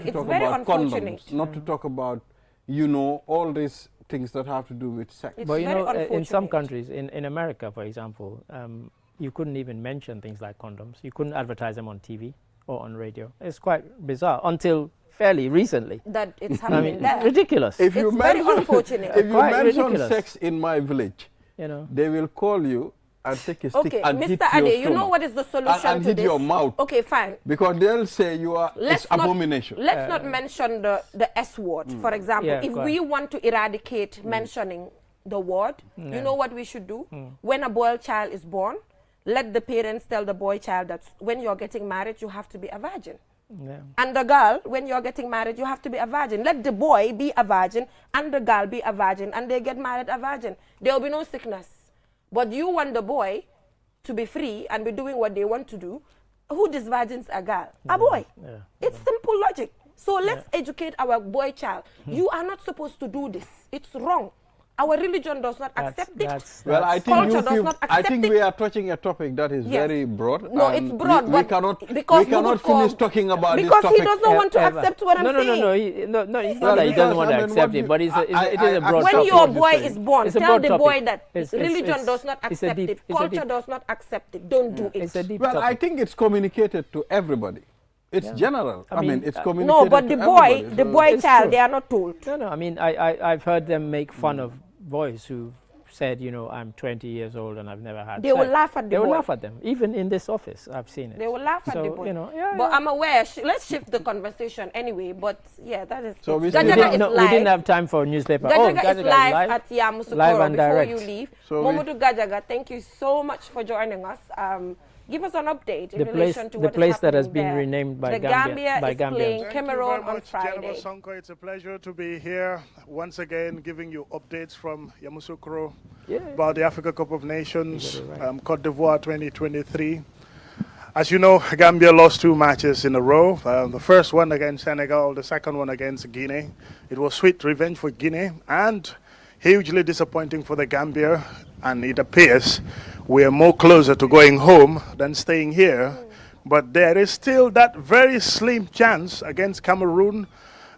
Speaker 3: to talk about condoms, not to talk about, you know, all these things that have to do with sex.
Speaker 2: But you know, in some countries, in America, for example, you couldn't even mention things like condoms. You couldn't advertise them on TV or on radio. It's quite bizarre until fairly recently.
Speaker 1: That it's happening there.
Speaker 2: Ridiculous.
Speaker 3: If you
Speaker 1: it's very unfortunate.
Speaker 3: If you mention sex in my village,
Speaker 2: you know,
Speaker 3: they will call you and take a stick and hit
Speaker 1: Mr.
Speaker 3: your
Speaker 1: Ade, you know what is the solution
Speaker 3: and
Speaker 1: to
Speaker 3: hit
Speaker 1: this?
Speaker 3: your mouth.
Speaker 1: Okay, fine.
Speaker 3: Because they'll say you are abomination.
Speaker 1: Let's not mention the S word. For example, if we want to eradicate mentioning the word, you know what we should do? When a boy child is born, let the parents tell the boy child that when you're getting married, you have to be a virgin.
Speaker 2: Yeah.
Speaker 1: And the girl, when you're getting married, you have to be a virgin. Let the boy be a virgin and the girl be a virgin, and they get married a virgin. There will be no sickness. But you want the boy to be free and be doing what they want to do. Who disvirgins a girl? A boy.
Speaker 2: Yeah.
Speaker 1: It's simple logic. So let's educate our boy child. You are not supposed to do this. It's wrong. Our religion does not accept it.
Speaker 3: Well, I think
Speaker 1: culture does not accept
Speaker 3: I think
Speaker 1: it.
Speaker 3: we are touching a topic that is very broad.
Speaker 1: No, it's broad.
Speaker 3: We cannot finish talking about this topic.
Speaker 1: Because he does not want to accept what I'm saying.
Speaker 2: No, it's not that he doesn't want to accept it, but it is a broad topic.
Speaker 1: When your boy is born, tell the boy that
Speaker 2: It's
Speaker 1: religion does not accept it. Culture does not accept it. Don't do it.
Speaker 2: It's a deep
Speaker 3: Well,
Speaker 2: topic.
Speaker 3: I think it's communicated to everybody. It's general. I mean, it's communicated
Speaker 1: no, but
Speaker 3: to
Speaker 1: the boy,
Speaker 3: everybody,
Speaker 1: the
Speaker 3: so
Speaker 1: boy
Speaker 2: It's
Speaker 1: child,
Speaker 2: true.
Speaker 1: they are not told.
Speaker 2: No, I mean, I've heard them make fun of boys who said, you know, I'm 20 years old and I've never had
Speaker 1: They
Speaker 2: sex.
Speaker 1: will laugh at the
Speaker 2: They will
Speaker 1: boy.
Speaker 2: laugh at them. Even in this office, I've seen it.
Speaker 1: They will laugh at
Speaker 2: So,
Speaker 1: the boy.
Speaker 2: you know,
Speaker 1: But I'm aware. Let's shift the conversation anyway. But yeah, that is.
Speaker 3: So we
Speaker 1: Gajaga is
Speaker 2: we
Speaker 1: live.
Speaker 2: didn't have time for newspaper.
Speaker 1: Gajaga is
Speaker 2: Gajaga
Speaker 1: live at Yamoussoukro
Speaker 2: Live and
Speaker 1: before
Speaker 2: direct.
Speaker 1: you leave.
Speaker 3: So
Speaker 1: Momodu Gajaga, thank you so much for joining us. Give us an update in relation to what
Speaker 2: the place
Speaker 1: is
Speaker 2: that has
Speaker 1: happening
Speaker 2: been
Speaker 1: there.
Speaker 2: renamed by
Speaker 1: The
Speaker 2: Gambia.
Speaker 1: Gambia is playing
Speaker 4: Thank
Speaker 1: Cameroon
Speaker 4: you very
Speaker 1: on
Speaker 4: much,
Speaker 1: Friday.
Speaker 4: General Sonko. It's a pleasure to be here once again, giving you updates from Yamoussoukro about the Africa Cup of Nations, Côte d'Ivoire 2023. As you know, Gambia lost 2 matches in a row. The first one against Senegal, the second one against Guinea. It was sweet revenge for Guinea and hugely disappointing for the Gambia. And it appears we are more closer to going home than staying here. But there is still that very slim chance against Cameroon.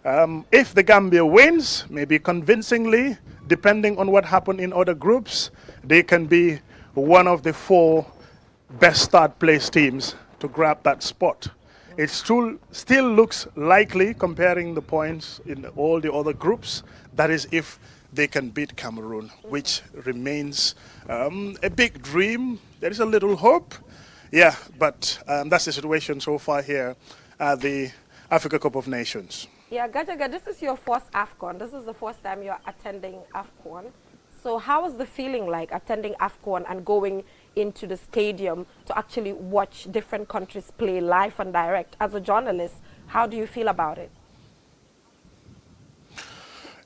Speaker 4: If the Gambia wins, maybe convincingly, depending on what happened in other groups, they can be one of the 4 best third place teams to grab that spot. It still looks likely, comparing the points in all the other groups, that is if they can beat Cameroon, which remains a big dream. There is a little hope. Yeah, but that's the situation so far here at the Africa Cup of Nations.
Speaker 1: Yeah, Gajaga, this is your first AFCON. This is the first time you're attending AFCON. So how is the feeling like attending AFCON and going into the stadium to actually watch different countries play live and direct? As a journalist, how do you feel about it?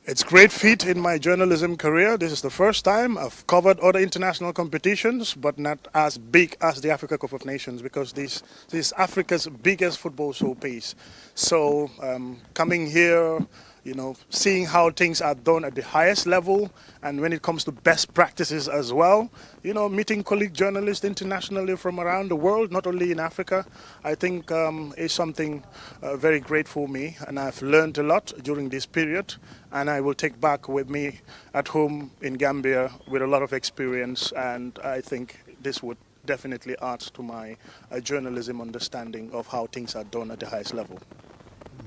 Speaker 4: It's a great feat in my journalism career. This is the first time I've covered other international competitions, but not as big as the Africa Cup of Nations, because this is Africa's biggest football showpiece. So coming here, you know, seeing how things are done at the highest level, and when it comes to best practices as well, you know, meeting colleague journalists internationally from around the world, not only in Africa, I think is something very great for me, and I've learned a lot during this period, and I will take back with me at home in Gambia with a lot of experience, and I think this would definitely add to my journalism understanding of how things are done at the highest level.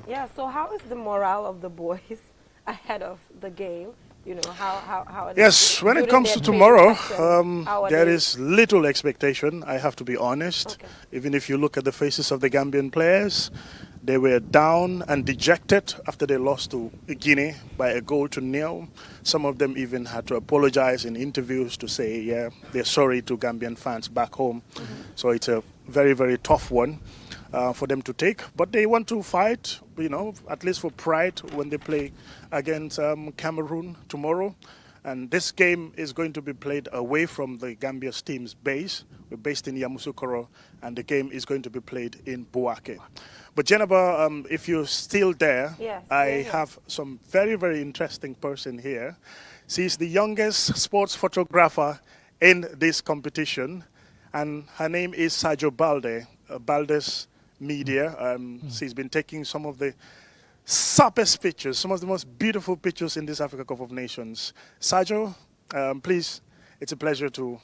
Speaker 1: Yeah, so how is the morale of the boys ahead of the game? You know, how are they?
Speaker 4: Yes, when it
Speaker 1: during
Speaker 4: comes
Speaker 1: their
Speaker 4: to
Speaker 1: training
Speaker 4: tomorrow,
Speaker 1: session? How are
Speaker 4: there
Speaker 1: they?
Speaker 4: is little expectation, I have to be honest.
Speaker 1: Okay.
Speaker 4: Even if you look at the faces of the Gambian players, they were down and dejected after they lost to Guinea by 1-0. Some of them even had to apologize in interviews to say, yeah, they're sorry to Gambian fans back home. So it's a very, very tough one for them to take. But they want to fight, you know, at least for pride when they play against Cameroon tomorrow. And this game is going to be played away from the Gambia's team's base. We're based in Yamoussoukro, and the game is going to be played in Bouaké. But Jennifer, if you're still there,
Speaker 1: Yes,
Speaker 4: I have some very, very interesting person here. She's the youngest sports photographer in this competition, and her name is Sajo Balde, Balde's Media. She's been taking some of the sharpest pictures, some of the most beautiful pictures in this Africa Cup of Nations. Sajo, please, it's a pleasure to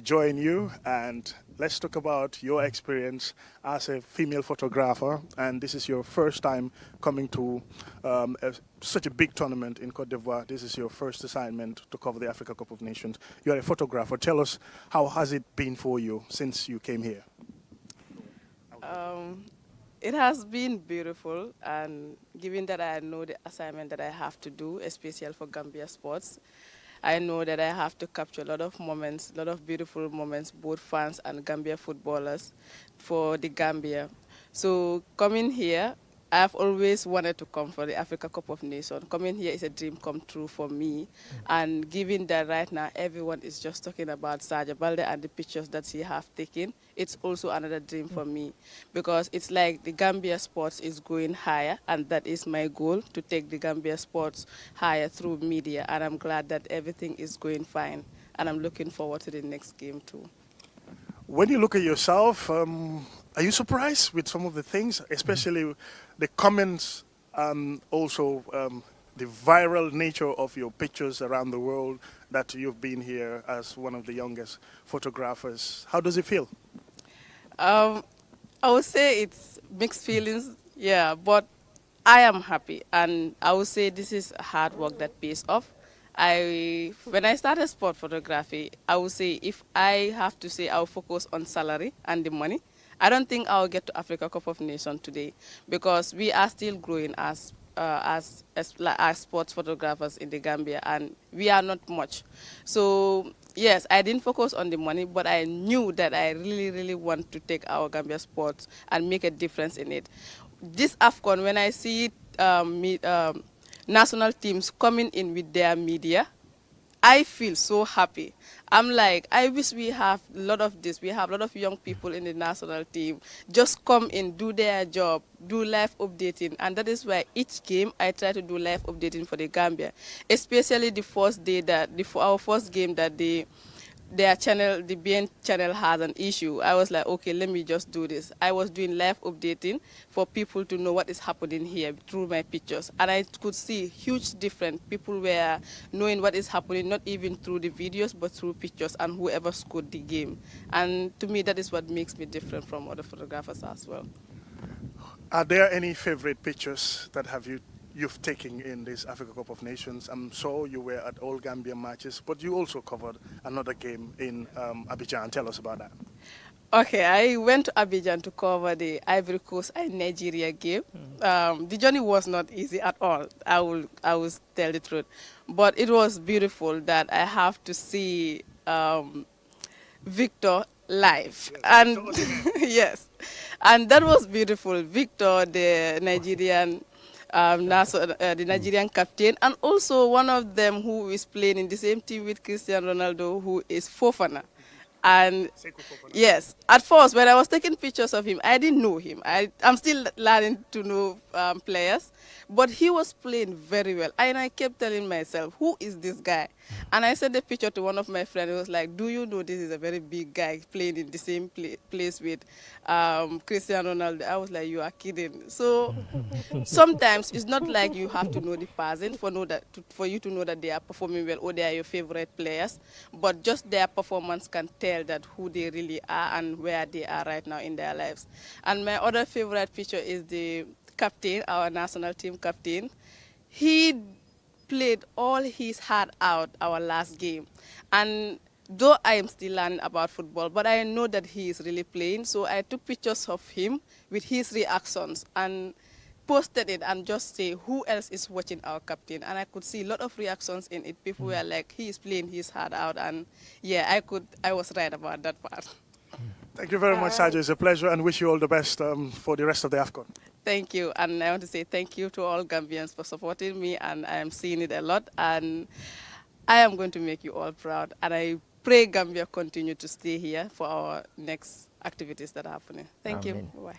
Speaker 4: join you, and let's talk about your experience as a female photographer. And this is your first time coming to such a big tournament in Côte d'Ivoire. This is your first assignment to cover the Africa Cup of Nations. You're a photographer. Tell us, how has it been for you since you came here?
Speaker 5: It has been beautiful, and given that I know the assignment that I have to do, especially for Gambia Sports, I know that I have to capture a lot of moments, a lot of beautiful moments, both fans and Gambia footballers for the Gambia. So coming here, I've always wanted to come for the Africa Cup of Nations. Coming here is a dream come true for me. And given that right now everyone is just talking about Sadio Balde and the pictures that he have taken, it's also another dream for me. Because it's like the Gambia sports is going higher, and that is my goal, to take the Gambia sports higher through media. And I'm glad that everything is going fine. And I'm looking forward to the next game too.
Speaker 4: When you look at yourself, are you surprised with some of the things, especially the comments and also the viral nature of your pictures around the world, that you've been here as one of the youngest photographers? How does it feel?
Speaker 5: I would say it's mixed feelings, yeah, but I am happy, and I would say this is hard work that pays off. When I started sport photography, I would say if I have to say I'll focus on salary and the money, I don't think I'll get to Africa Cup of Nations today, because we are still growing as sports photographers in the Gambia, and we are not much. So yes, I didn't focus on the money, but I knew that I really, really want to take our Gambia sports and make a difference in it. This AFCON, when I see national teams coming in with their media, I feel so happy. I'm like, I wish we have a lot of this. We have a lot of young people in the national team. Just come in, do their job, do live updating. And that is why each game I try to do live updating for the Gambia. Especially the first day our first game that their channel, the BN channel has an issue. I was like, okay, let me just do this. I was doing live updating for people to know what is happening here through my pictures. And I could see huge difference. People were knowing what is happening, not even through the videos, but through pictures and whoever scored the game. And to me, that is what makes me different from other photographers as well.
Speaker 4: Are there any favorite pictures that you've taken in this Africa Cup of Nations? I'm sure you were at all Gambian matches, but you also covered another game in Abidjan. Tell us about that.
Speaker 5: Okay, I went to Abidjan to cover the Ivory Coast and Nigeria game. The journey was not easy at all. I will tell the truth, but it was beautiful that I have to see Victor live, and yes, and that was beautiful. Victor, the Nigerian. The Nigerian captain, and also one of them who is playing in the same team with Cristiano Ronaldo, who is Fofana. And yes, at first when I was taking pictures of him, I didn't know him. I'm still learning to know players, but he was playing very well. And I kept telling myself, who is this guy? And I sent a picture to one of my friends. He was like, do you know this is a very big guy playing in the same place with Cristiano Ronaldo? I was like, you are kidding. So sometimes it's not like you have to know the person for you to know that they are performing well or they are your favorite players, but just their performance can tell that who they really are and where they are right now in their lives. And my other favorite picture is the captain, our national team captain. He played all his heart out our last game. And though I am still learning about football, but I know that he is really playing. So I took pictures of him with his reactions and posted it and just say who else is watching our captain, and I could see a lot of reactions in it. People were like, he is playing his heart out, and yeah, I was right about that part.
Speaker 4: Thank you very much, Sadio. It's a pleasure, and wish you all the best for the rest of the AFCON.
Speaker 5: Thank you, and I want to say thank you to all Gambians for supporting me, and I am seeing it a lot, and I am going to make you all proud, and I pray Gambia continue to stay here for our next activities that are happening. Thank you. Bye.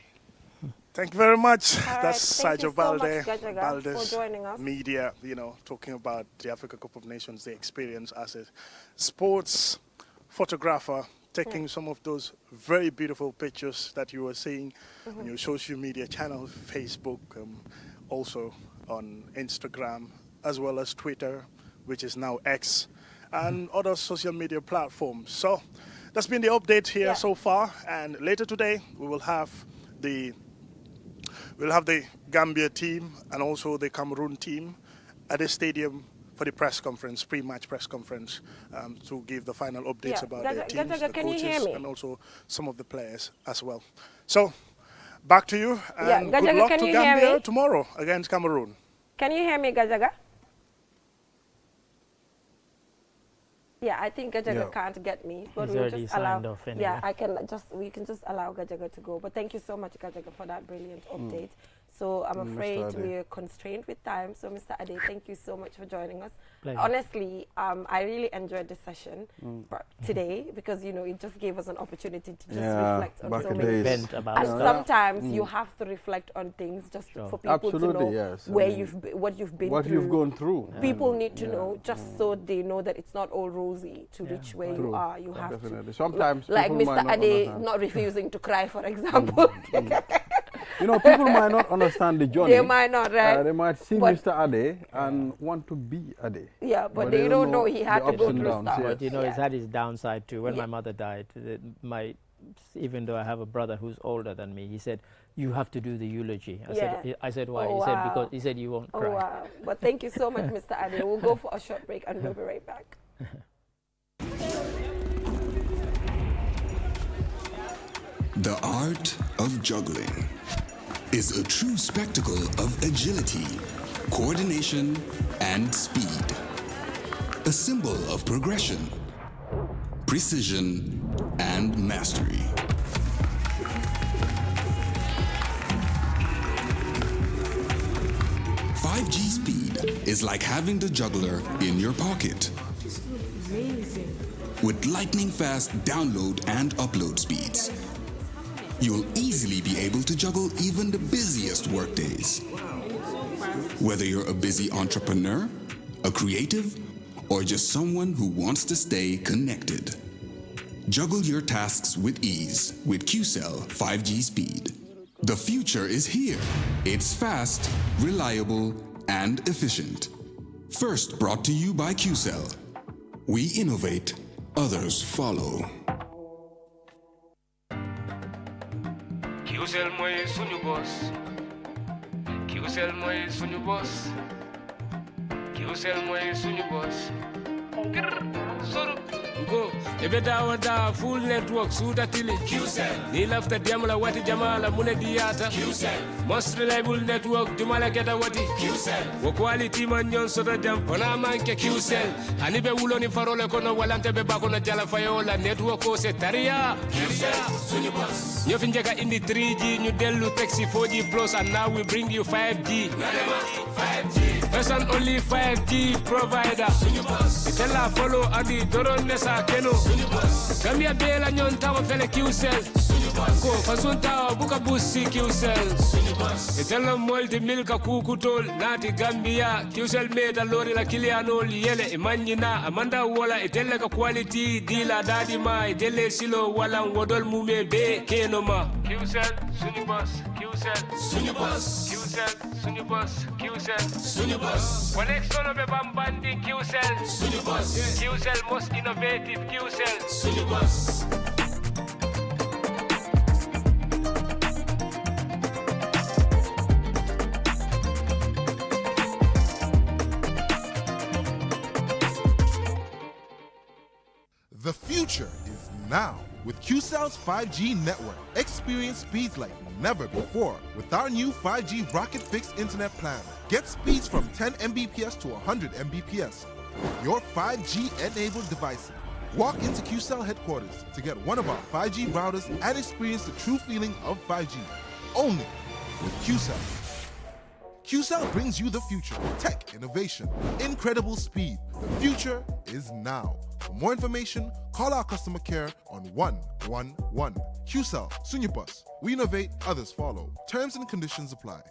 Speaker 4: Thank you very much.
Speaker 1: All
Speaker 4: That's
Speaker 1: right.
Speaker 4: Sadio Balde,
Speaker 1: for joining us.
Speaker 4: Media, talking about the Africa Cup of Nations, the experience as a sports photographer, taking some of those very beautiful pictures that you were seeing on your social media channel, Facebook, also on Instagram, as well as Twitter, which is now X, and other social media platforms. So that's been the update here so far, and later today we will have the Gambia team and also the Cameroon team at the stadium for the press conference, pre-match press conference, to give the final updates about their teams, the coaches, and also some of the players as well. So, back to you, and good luck to Gambia tomorrow against Cameroon.
Speaker 1: Can you hear me, Gajaga? Yeah, I think Gajaga can't get me, but
Speaker 2: He's
Speaker 1: we'll
Speaker 2: already
Speaker 1: just allow.
Speaker 2: signed off anyway.
Speaker 1: Yeah, we can just allow Gajaga to go. But thank you so much, Gajaga, for that brilliant update. So I'm afraid we're constrained with time. So Mr. Ade, thank you so much for joining us.
Speaker 2: Pleasure.
Speaker 1: Honestly, I really enjoyed this session today because, you know, it just gave us an opportunity to just reflect on so many things. And sometimes you have to reflect on things just for people to know where what you've been through.
Speaker 3: What you've gone through.
Speaker 1: People need to know just so they know that it's not all rosy to reach where you are. You have
Speaker 3: definitely.
Speaker 1: to.
Speaker 3: Sometimes
Speaker 1: like Mr. Ade not refusing to cry, for example.
Speaker 3: You know, people might not understand the journey.
Speaker 1: They might not, right?
Speaker 3: They might see Mr. Ade and want to be Ade.
Speaker 1: Yeah, but they don't know he had to go through stuff.
Speaker 2: But you know, it's had his downside too. When my mother died, even though I have a brother who's older than me, he said, "You have to do the eulogy." I said, "Why?"
Speaker 1: Oh,
Speaker 2: he said, "Because," he said, "You won't cry."
Speaker 1: Oh wow! But thank you so much, Mr. Ade. We'll go for a short break and we'll be right back.
Speaker 6: The art of juggling is a true spectacle of agility, coordination, and speed. A symbol of progression, precision, and mastery. "5G speed is like having the juggler in your pocket. With lightning-fast download and upload speeds, you'll easily be able to juggle even the busiest workdays. Whether you're a busy entrepreneur, a creative, or just someone who wants to stay connected. Juggle your tasks with ease with QCell 5G speed. The future is here. It's fast, reliable, and efficient. First brought to you by QCell. We innovate, others follow.
Speaker 7: QCell mooy suñu boss. QCell mooy suñu boss. QCell mooy suñu boss. Go, ebe dawa full network suda tili QCell. Ni lafta diamla wati jamala mune diata QCell. Most reliable network jumala geta wati QCell. Wo quality man nyon soda jam pona manke QCell. Hanibe wulo ni farole kono walante be bako na jala fayola network ko se taria QCell suñu boss. Ñu fi njëkk indi 3G ñu delu taxi 4G plus and now we bring you 5G. 5G. First and only 5G provider. Suñu boss. Itella follow adi doron nesa keno. Suñu boss. Gambia bela nyon tawa fele QCell. Suñu boss. Ko fasun tawa buka busi QCell. Suñu boss. Itella molti milka kukutol nati Gambia. QCell meta lori la kilianol yele imanyina amanda wala itella ka quality dila dadi ma itelle silo wala wodol mume be keno ma. QCell suñu boss. QCell suñu boss. QCell suñu boss. QCell suñu boss. Connection be bambandi QCell suñu boss. QCell most innovative QCell suñu boss.
Speaker 8: The future is now with QCell's 5G network. Experience speeds like never before with our new 5G Rocket Fixed Internet plan. Get speeds from 10 Mbps to 100 Mbps. Your 5G-enabled device. Walk into QCell headquarters to get one of our 5G routers and experience the true feeling of 5G. Only with QCell. QCell brings you the future. Tech, innovation, incredible speed. The future is now. For more information, call our customer care on 111. QCell, suñu boss. We innovate, others follow. Terms and conditions apply.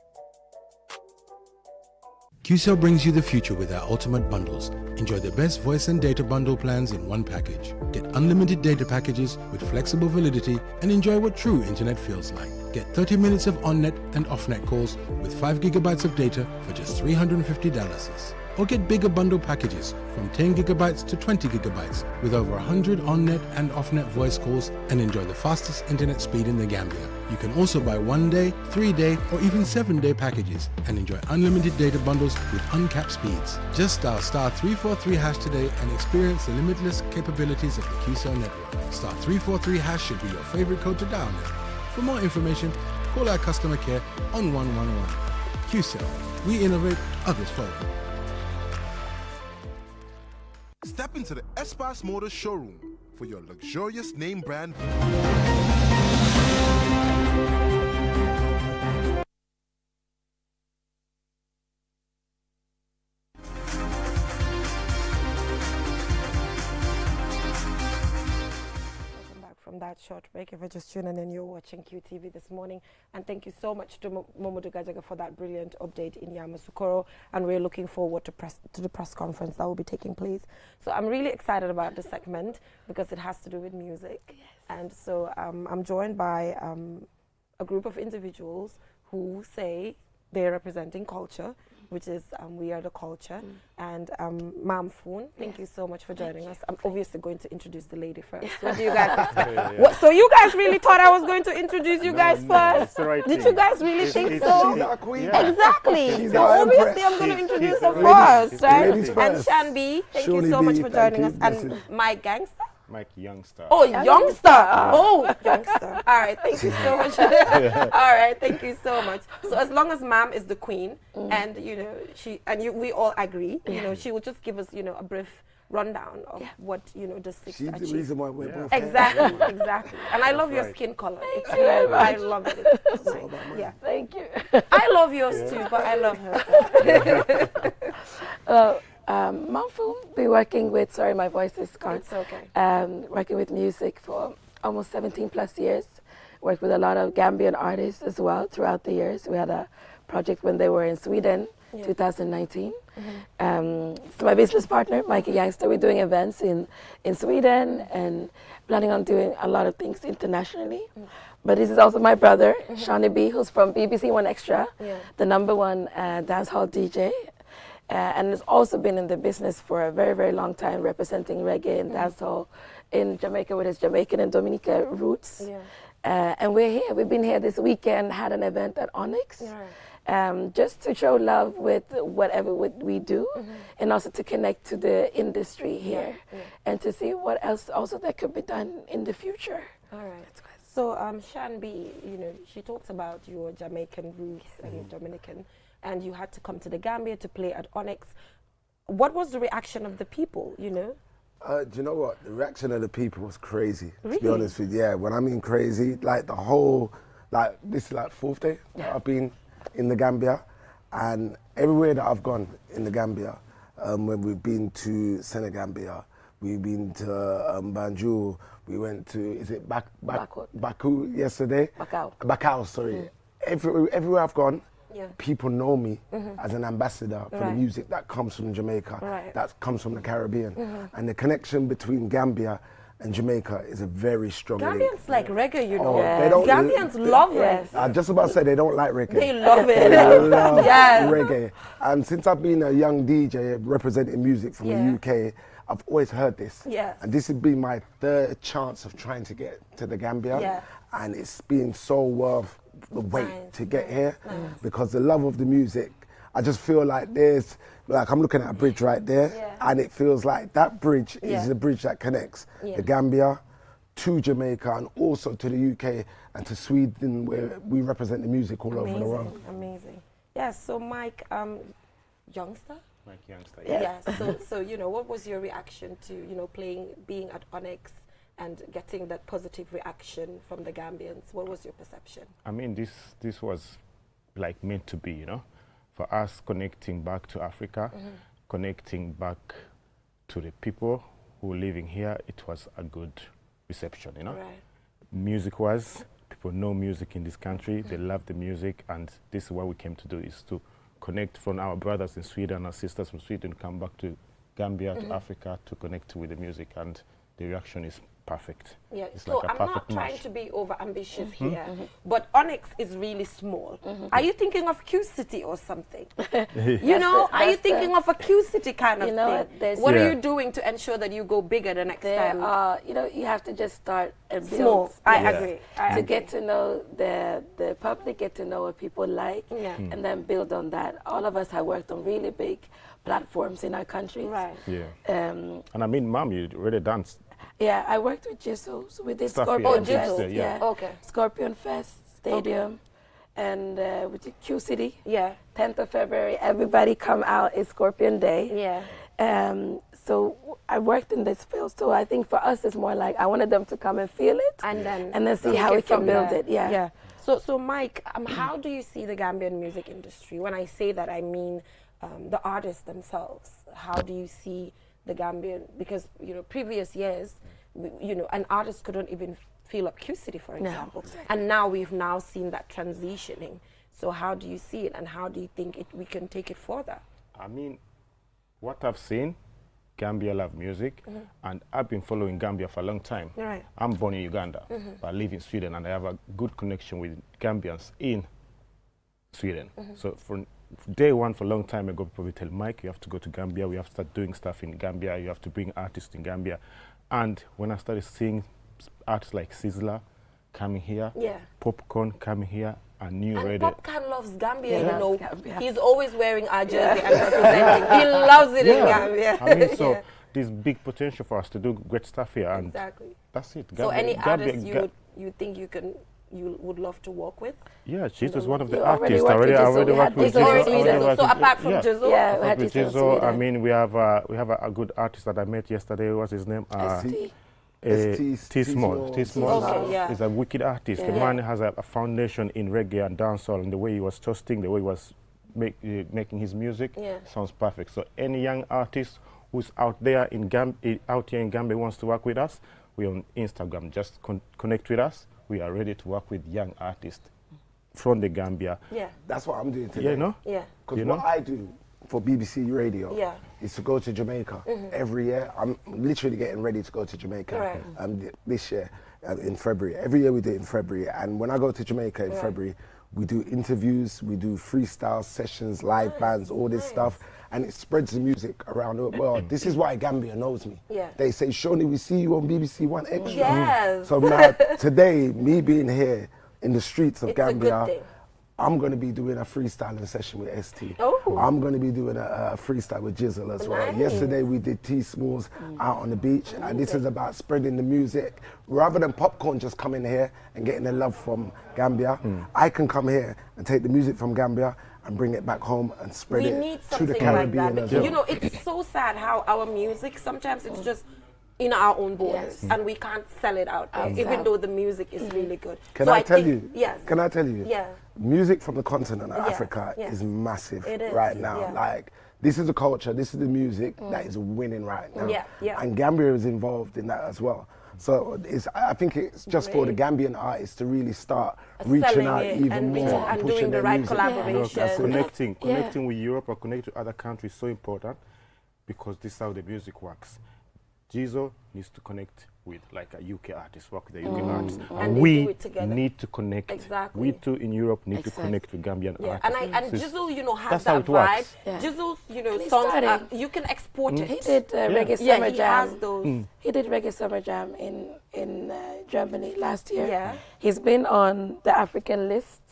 Speaker 9: QCell brings you the future with our ultimate bundles. Enjoy the best voice and data bundle plans in one package. Get unlimited data packages with flexible validity and enjoy what true internet feels like. Get 30 minutes of on-net and off-net calls with 5 gigabytes of data for just $350. Or get bigger bundle packages from 10 gigabytes to 20 gigabytes with over 100 on-net and off-net voice calls and enjoy the fastest internet speed in the Gambia. You can also buy 1-day, 3-day or even 7-day packages and enjoy unlimited data bundles with uncapped speeds. Just dial *343# today and experience the limitless capabilities of the QCell network. *343# should be your favorite code to dial now. For more information, call our customer care on 111. QCell. We innovate, others follow.
Speaker 8: Step into the Espas Motors showroom for your luxurious name brand.
Speaker 1: From that short break, if you're just tuning in, you're watching QTV this morning, and thank you so much to Momodu Gajaga for that brilliant update in Yamoussoukro, and we're looking forward to the press conference that will be taking place. So I'm really excited about this segment because it has to do with music. Yes. And so I'm joined by a group of individuals who say they're representing culture, which is We Are the Culture. And Ma'am Foon, thank you so much for joining us. I'm obviously going to introduce the lady first. What do you guys think? So you guys really thought I was going to introduce you guys first?
Speaker 10: Right.
Speaker 1: Did you guys really think so?
Speaker 3: She's our queen.
Speaker 10: Yeah.
Speaker 1: Exactly. So
Speaker 3: our
Speaker 1: obviously
Speaker 3: empress.
Speaker 1: I'm going to introduce her
Speaker 3: Ladies
Speaker 1: first, right?
Speaker 3: Ladies
Speaker 1: And
Speaker 3: first.
Speaker 1: Shanbi, thank you
Speaker 3: Surely
Speaker 1: so much
Speaker 3: be,
Speaker 1: for
Speaker 3: thank
Speaker 1: joining
Speaker 3: you.
Speaker 1: us. And Mike Gangster.
Speaker 10: Mike Youngster.
Speaker 1: Oh, youngster. Oh, youngster. All right, thank you so much. All right, thank you so much. So as long as Ma'am is the queen, and we all agree, she will just give us, a brief rundown of what the six
Speaker 11: She's
Speaker 1: achieved.
Speaker 11: the reason why we're both
Speaker 1: Exactly, exactly. And I love your skin color. It's
Speaker 12: you very much.
Speaker 1: I love it. It's nice. Yeah.
Speaker 12: Thank you.
Speaker 1: I love yours too, but I love her.
Speaker 12: Manfu, be working with, sorry, my voice is gone.
Speaker 1: It's okay.
Speaker 12: Working with music for almost 17 plus years. Worked with a lot of Gambian artists as well throughout the years. We had a project when they were in Sweden, 2019. So my business partner, Mikey Youngster, we're doing events in Sweden and planning on doing a lot of things internationally. But this is also my brother, Shawnee B, who's from BBC One Extra, the #1 dancehall DJ. And has also been in the business for a very, very long time, representing reggae and dancehall in Jamaica with his Jamaican and Dominica roots. And we're here. We've been here this weekend, had an event at Onyx, just to show love with whatever we do, and also to connect to the industry here, and to see what else also that could be done in the future.
Speaker 1: All right. So Shanbi, she talks about your Jamaican roots and your Dominican, and you had to come to the Gambia to play at Onyx. What was the reaction of the people,
Speaker 11: Do you know what? The reaction of the people was crazy,
Speaker 1: really?
Speaker 11: To be honest with you. Yeah, when I mean crazy, like the whole, this is like 4th day that I've been in the Gambia, and everywhere that I've gone in the Gambia, when we've been to Senegambia, we've been to Banjul, we went to, is it Baku yesterday? Bakau, sorry. Everywhere I've gone, people know me as an ambassador for the music that comes from Jamaica, that comes from the Caribbean. And the connection between Gambia and Jamaica is a very strong link.
Speaker 1: Gambians like reggae,
Speaker 11: They don't,
Speaker 1: Gambians love reggae.
Speaker 11: I just about to say they don't like reggae.
Speaker 1: They love it.
Speaker 11: They love reggae. And since I've been a young DJ representing music from the UK, I've always heard this. And this has been my 3rd chance of trying to get to the Gambia. And it's been so worth the wait to get here, because the love of the music, I just feel like I'm looking at a bridge right there, and it feels like that bridge is the bridge that connects the Gambia to Jamaica and also to the UK and to Sweden, where we represent the music all over the world.
Speaker 1: Amazing. Yes, so Mike, Youngster?
Speaker 10: Mike Youngster,
Speaker 1: Yes, so what was your reaction to, being at Onyx and getting that positive reaction from the Gambians? What was your perception?
Speaker 10: I mean, this was like meant to be, for us connecting back to Africa, connecting back to the people who are living here. It was a good reception, Music-wise, people know music in this country, they love the music, and this is what we came to do, is to connect from our brothers in Sweden, our sisters from Sweden, come back to Gambia, to Africa, to connect with the music, and the reaction is perfect.
Speaker 1: Yeah,
Speaker 10: it's
Speaker 1: so
Speaker 10: like
Speaker 1: I'm not trying to be over ambitious here, but Onyx is really small. Are you thinking of Q City or something? Are you thinking of a Q City kind of thing? What are you doing to ensure that you go bigger the next time?
Speaker 12: You have to just start and build.
Speaker 1: Small. I agree.
Speaker 12: To get to know the public, get to know what people like, and then build on that. All of us have worked on really big platforms in our country.
Speaker 1: Right.
Speaker 10: Yeah. And I mean, Mom, you already danced.
Speaker 12: Yeah, I worked with Jesus. We did
Speaker 10: Stuff,
Speaker 12: Scorpion
Speaker 10: yeah.
Speaker 12: Fest.
Speaker 10: Yeah.
Speaker 1: Okay.
Speaker 12: Scorpion Fest Stadium. And with the Q City.
Speaker 1: Yeah.
Speaker 12: 10th of February, everybody come out. It's Scorpion Day.
Speaker 1: Yeah.
Speaker 12: So I worked in this field, so I think for us it's more like I wanted them to come and feel it,
Speaker 1: and
Speaker 12: then see how we can build it. Yeah.
Speaker 1: So Mike, how do you see the Gambian music industry? When I say that, I mean the artists themselves. How do you see the Gambian? Because previous years, an artist couldn't even feel up Q City, for example, and now we've seen that transitioning. So how do you see it, and how do you think we can take it further?
Speaker 10: I mean, what I've seen, Gambia love music, and I've been following Gambia for a long time.
Speaker 1: Right.
Speaker 10: I'm born in Uganda, but I live in Sweden, and I have a good connection with Gambians in Sweden. So from day one, for a long time ago, people would tell Mike, you have to go to Gambia, we have to start doing stuff in Gambia, you have to bring artists in Gambia. And when I started seeing artists like Sizzler coming here, Popcorn coming here, and
Speaker 1: Popcorn loves Gambia, He's always wearing our jersey and representing. He loves it in Gambia.
Speaker 10: I mean, so there's big potential for us to do great stuff here, and that's it.
Speaker 1: So any artists you think you would love to work with?
Speaker 10: Yeah, Jesus is one of the artists. I already worked with
Speaker 1: Jizzle. So apart from Jizzle,
Speaker 10: we had Jizzle. I mean, we have a good artist that I met yesterday. What's his name? T Small. Is a wicked artist. The man has a foundation in reggae and dancehall, and the way he was toasting, the way he was making his music sounds perfect. So any young artist who's out there out here in Gambia wants to work with us, we're on Instagram. Just connect with us. We are ready to work with young artists from the Gambia.
Speaker 11: Yeah, that's what I'm doing today. Because what I do for BBC Radio is to go to Jamaica every year. I'm literally getting ready to go to Jamaica this year in February. Every year we do it in February, and when I go to Jamaica in February, we do interviews, we do freestyle sessions, live bands, all this stuff, and it spreads the music around the world. This is why Gambia knows me. They say, Shoni, we see you on BBC One Extra.
Speaker 1: Yes.
Speaker 11: So now, today, me being here in the streets of Gambia, I'm going to be doing a freestyling session with ST. I'm going to be doing a freestyle with Jizzle as well. Yesterday we did T Smalls out on the beach, and this is about spreading the music. Rather than Popcorn just coming here and getting the love from Gambia, I can come here and take the music from Gambia and bring it back home and spread it to the Caribbean as well.
Speaker 1: It's so sad how our music, sometimes it's just in our own borders, and we can't sell it out there, even though the music is really good.
Speaker 11: Can I tell you?
Speaker 1: Yes.
Speaker 11: Can I tell you?
Speaker 1: Yeah.
Speaker 11: Music from the continent of Africa is massive right now. Like, this is the culture, this is the music that is winning right now. And Gambia is involved in that as well. So I think it's just for the Gambian artists to really start reaching out even more and pushing
Speaker 1: doing the right collaboration.
Speaker 10: Connecting with Europe or connecting to other countries is so important, because this is how the music works. Jizzle needs to connect with like a UK artist, work with a UK artist. And we need to connect.
Speaker 1: Exactly.
Speaker 10: We too in Europe need to connect with Gambian artists.
Speaker 1: And Jizzle, has that vibe. Jizzle's songs, you can export it.
Speaker 12: He did Reggae Summer Jam.
Speaker 1: He has those.
Speaker 12: He did Reggae Summer Jam in Germany last year. He's been on the African list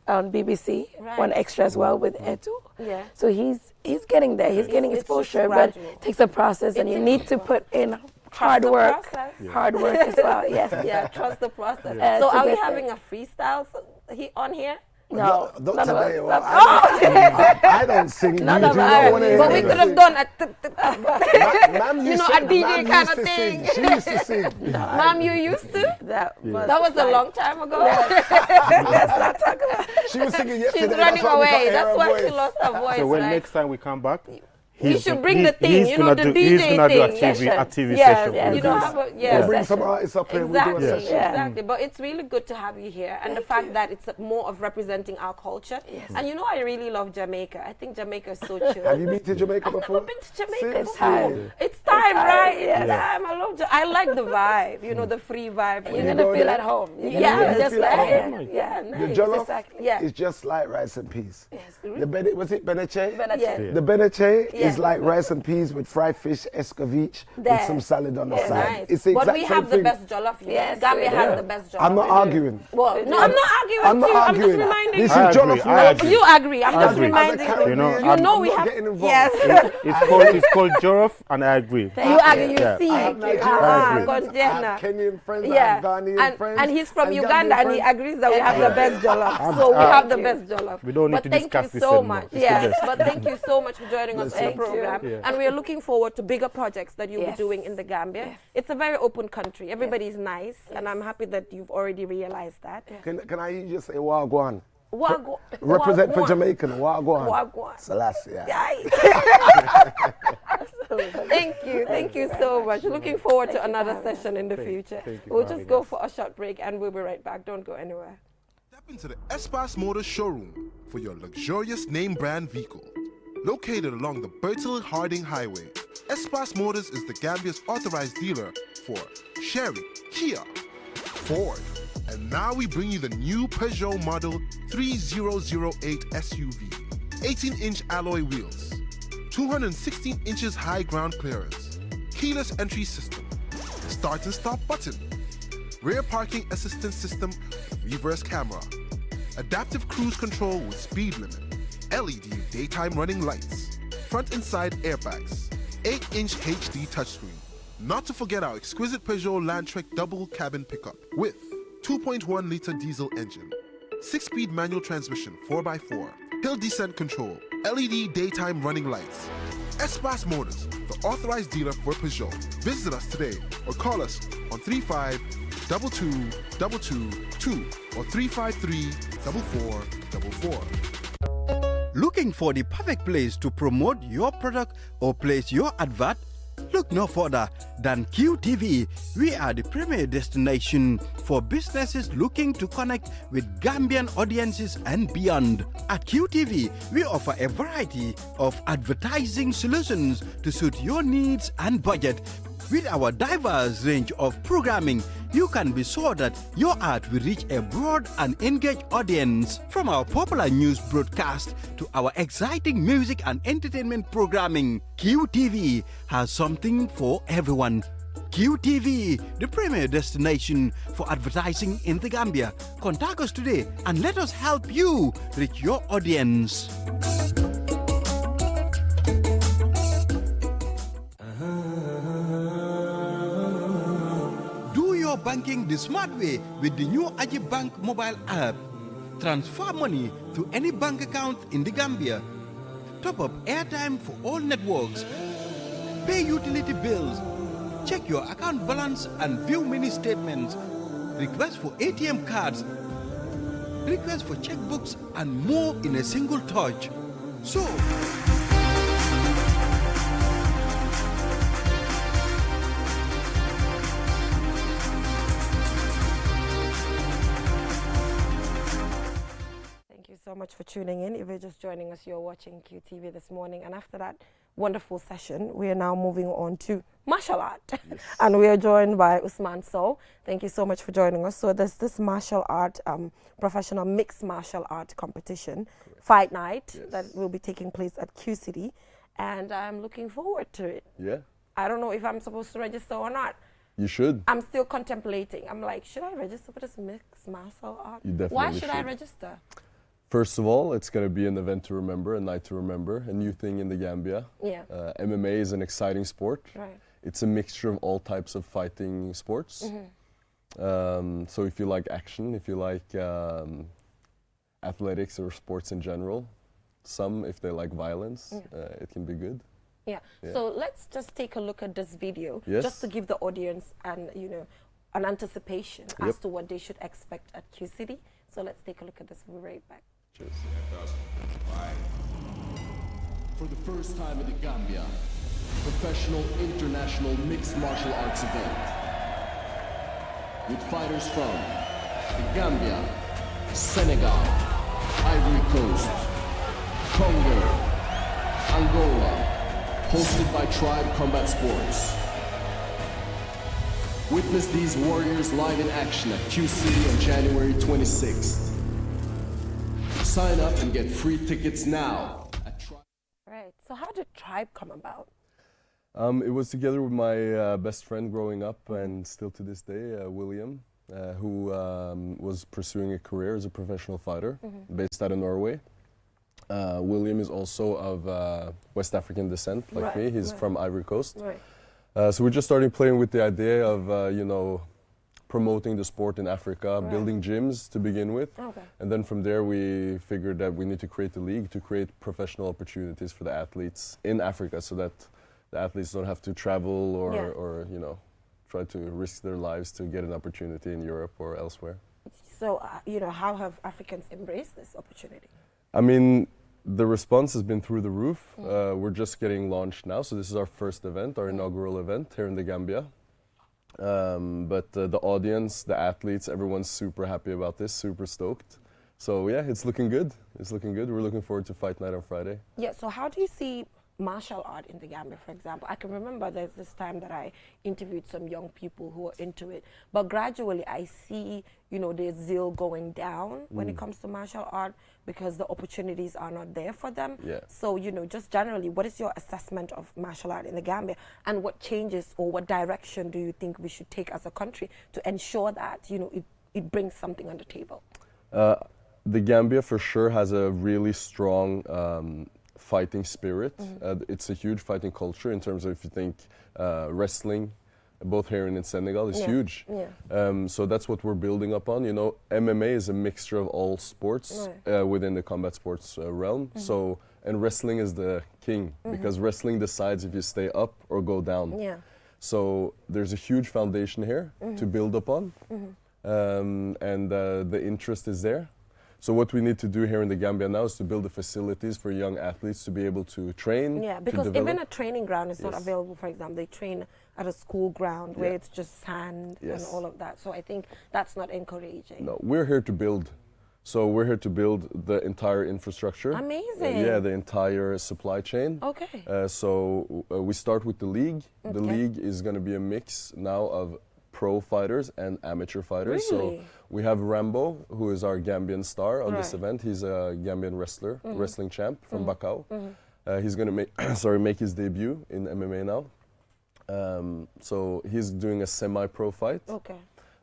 Speaker 12: on BBC One Extra as well with Etu. So he's getting there. He's getting exposure, but it takes a process, and you need to put in hard work as well. Yes.
Speaker 1: Trust the process. So are we having a freestyle on here?
Speaker 12: No,
Speaker 11: not today. I don't sing.
Speaker 1: But we could have done a
Speaker 11: a
Speaker 1: DJ kind of thing.
Speaker 11: She used to sing.
Speaker 1: Mom, you used to?
Speaker 12: That
Speaker 1: was a long time ago.
Speaker 12: Let's not talk about it.
Speaker 11: She was singing yesterday.
Speaker 1: She's running away. That's why she lost her voice.
Speaker 10: So when next time we come back,
Speaker 1: you should bring the thing, the DJ thing.
Speaker 10: He's going to do a TV session.
Speaker 11: We'll bring some artists up here and we'll do a session.
Speaker 1: Exactly. But it's really good to have you here. And the fact that it's more of representing our culture. And I really love Jamaica. I think Jamaica is so chill.
Speaker 11: Have you been to Jamaica before?
Speaker 1: I've never been to Jamaica before. It's time, right? It's time. I love I like the vibe, the free vibe.
Speaker 12: You're going to feel at home.
Speaker 1: Just like
Speaker 11: the jollof is just like rice and peas. Was it beneche? The beneche is like rice and peas with fried fish, escovitch, with some salad on the side.
Speaker 1: Nice.
Speaker 11: It's the exact
Speaker 1: but we have
Speaker 11: same
Speaker 1: the best jollof. Gambia has the best jollof.
Speaker 11: I'm not arguing.
Speaker 1: Well, no, I'm not arguing. I'm just reminding you.
Speaker 11: This is jollof.
Speaker 1: You agree. I'm just reminding you. We have.
Speaker 11: Yes.
Speaker 10: It's called jollof, and I agree. agree.
Speaker 1: You agree, you
Speaker 10: Yeah.
Speaker 1: see.
Speaker 11: I have
Speaker 1: Kenyan
Speaker 11: friends, I
Speaker 1: Yeah.
Speaker 11: have Ghanaian friends.
Speaker 1: And he's from
Speaker 11: and
Speaker 1: Uganda,
Speaker 11: Gambian
Speaker 1: and he
Speaker 11: friends.
Speaker 1: agrees that we have the best jollof. So we have the best jollof.
Speaker 10: We don't need to discuss
Speaker 1: Thank you
Speaker 10: this
Speaker 1: so
Speaker 10: anymore.
Speaker 1: much.
Speaker 10: It's the
Speaker 1: Yes,
Speaker 10: best.
Speaker 1: but thank you so much for joining us on the program.
Speaker 10: Yeah.
Speaker 1: And we are looking forward to bigger projects that you'll be doing in the Gambia.
Speaker 12: Yes.
Speaker 1: It's a very open country. Everybody's nice, and I'm happy that you've already realized that.
Speaker 11: Can I just say Wagwan?
Speaker 1: Wagwan.
Speaker 11: Represent for
Speaker 1: Wagwan.
Speaker 11: Jamaican, Wagwan.
Speaker 1: Wagwan.
Speaker 11: Selassie.
Speaker 1: Thank you so much. Looking forward to another session in the future. We'll just go for a short break and we'll be right back. Don't go anywhere.
Speaker 8: Step into the Espas Motors showroom for your luxurious name brand vehicle. Located along the Bertil Harding Highway, Espas Motors is the Gambia's authorized dealer for Chery, Kia, Ford, and now we bring you the new Peugeot model 3008 SUV. 18-inch alloy wheels, 216 inches high ground clearance, keyless entry system, start and stop button, rear parking assistance system, reverse camera, adaptive cruise control with speed limit, LED daytime running lights, front and side airbags, 8-inch HD touchscreen. Not to forget our exquisite Peugeot Landtrek double cabin pickup with 2.1-liter diesel engine, 6-speed manual transmission 4x4, hill descent control, LED daytime running lights. Espas Motors, the authorized dealer for Peugeot. Visit us today or call us on 35-2222 or 353-4444.
Speaker 13: Looking for the perfect place to promote your product or place your advert? Look no further than QTV. We are the premier destination for businesses looking to connect with Gambian audiences and beyond. At QTV, we offer a variety of advertising solutions to suit your needs and budget. With our diverse range of programming, you can be sure that your ad will reach a broad and engaged audience. From our popular news broadcast to our exciting music and entertainment programming, QTV has something for everyone. QTV, the premier destination for advertising in the Gambia. Contact us today and let us help you reach your audience. Banking the smart way with the new Ajib Bank mobile app. Transfer money to any bank account in the Gambia. Top up airtime for all networks. Pay utility bills. Check your account balance and view mini statements. Request for ATM cards. Request for checkbooks and more in a single touch. So,
Speaker 1: so much for tuning in. If you're just joining us, you're watching QTV this morning. And after that wonderful session, we are now moving on to martial art. Yes. And we are joined by Usman Sow. Thank you so much for joining us. So there's this martial art, professional mixed martial art competition, fight night, that will be taking place at Q City. And I'm looking forward to it.
Speaker 14: Yeah.
Speaker 1: I don't know if I'm supposed to register or not.
Speaker 14: You should.
Speaker 1: I'm still contemplating. I'm like, should I register for this mixed martial art?
Speaker 14: You definitely
Speaker 1: Why should I register?
Speaker 14: First of all, it's going to be an event to remember, a night to remember, a new thing in the Gambia.
Speaker 1: Yeah.
Speaker 14: MMA is an exciting sport.
Speaker 1: Right.
Speaker 14: It's a mixture of all types of fighting sports. Mm-hmm. So if you like action, if you like athletics or sports in general, some, if they like violence, it can be good.
Speaker 1: Yeah. So let's just take a look at this video, just to give the audience an anticipation as to what they should expect at Q City. So let's take a look at this. We'll be right back.
Speaker 14: Cheers.
Speaker 15: For the first time in the Gambia, professional international mixed martial arts event with fighters from the Gambia, Senegal, Ivory Coast, Congo, Angola, hosted by Tribe Combat Sports. Witness these warriors live in action at Q City on January 26th. Sign up and get free tickets now at Tribe.
Speaker 1: Right. So how did Tribe come about?
Speaker 14: It was together with my best friend growing up, and still to this day, William, who was pursuing a career as a professional fighter, based out of Norway. William is also of West African descent, like me. He's from Ivory Coast.
Speaker 1: Right.
Speaker 14: So we're just starting playing with the idea of, you know, promoting the sport in Africa, building gyms to begin with.
Speaker 1: Okay.
Speaker 14: And then from there we figured that we need to create a league to create professional opportunities for the athletes in Africa so that the athletes don't have to travel or you know, try to risk their lives to get an opportunity in Europe or elsewhere.
Speaker 1: So, you know, how have Africans embraced this opportunity?
Speaker 14: I mean, the response has been through the roof. We're just getting launched now, so this is our first event, our inaugural event here in the Gambia. But the audience, the athletes, everyone's super happy about this, super stoked. So yeah, it's looking good. It's looking good. We're looking forward to Fight Night on Friday.
Speaker 1: Yeah, so how do you see martial art in the Gambia, for example? I can remember there's this time that I interviewed some young people who are into it, but gradually I see, you know, their zeal going down when it comes to martial art because the opportunities are not there for them.
Speaker 14: Yeah.
Speaker 1: So, you know, just generally, what is your assessment of martial art in the Gambia, and what changes or what direction do you think we should take as a country to ensure that, you know, it brings something on the table?
Speaker 14: The Gambia for sure has a really strong fighting spirit. It's a huge fighting culture in terms of, if you think wrestling, both here and in Senegal, is huge. So that's what we're building upon. You know, MMA is a mixture of all sports within the combat sports realm. So, and wrestling is the king because wrestling decides if you stay up or go down. So there's a huge foundation here to build upon, and the interest is there. So what we need to do here in the Gambia now is to build the facilities for young athletes to be able to train.
Speaker 1: Yeah, because even a training ground is not available, for example. They train at a school ground where it's just sand and all of that. So I think that's not encouraging.
Speaker 14: No, we're here to build. So we're here to build the entire infrastructure.
Speaker 1: Amazing.
Speaker 14: Yeah, the entire supply chain.
Speaker 1: Okay.
Speaker 14: So we start with the league.
Speaker 1: Okay.
Speaker 14: The league is going to be a mix now of pro fighters and amateur fighters.
Speaker 1: Really?
Speaker 14: So we have Rambo, who is our Gambian star on this event. He's a Gambian wrestler, wrestling champ from Bakau. He's going to make make his debut in MMA now. So he's doing a semi-pro fight.
Speaker 1: Okay.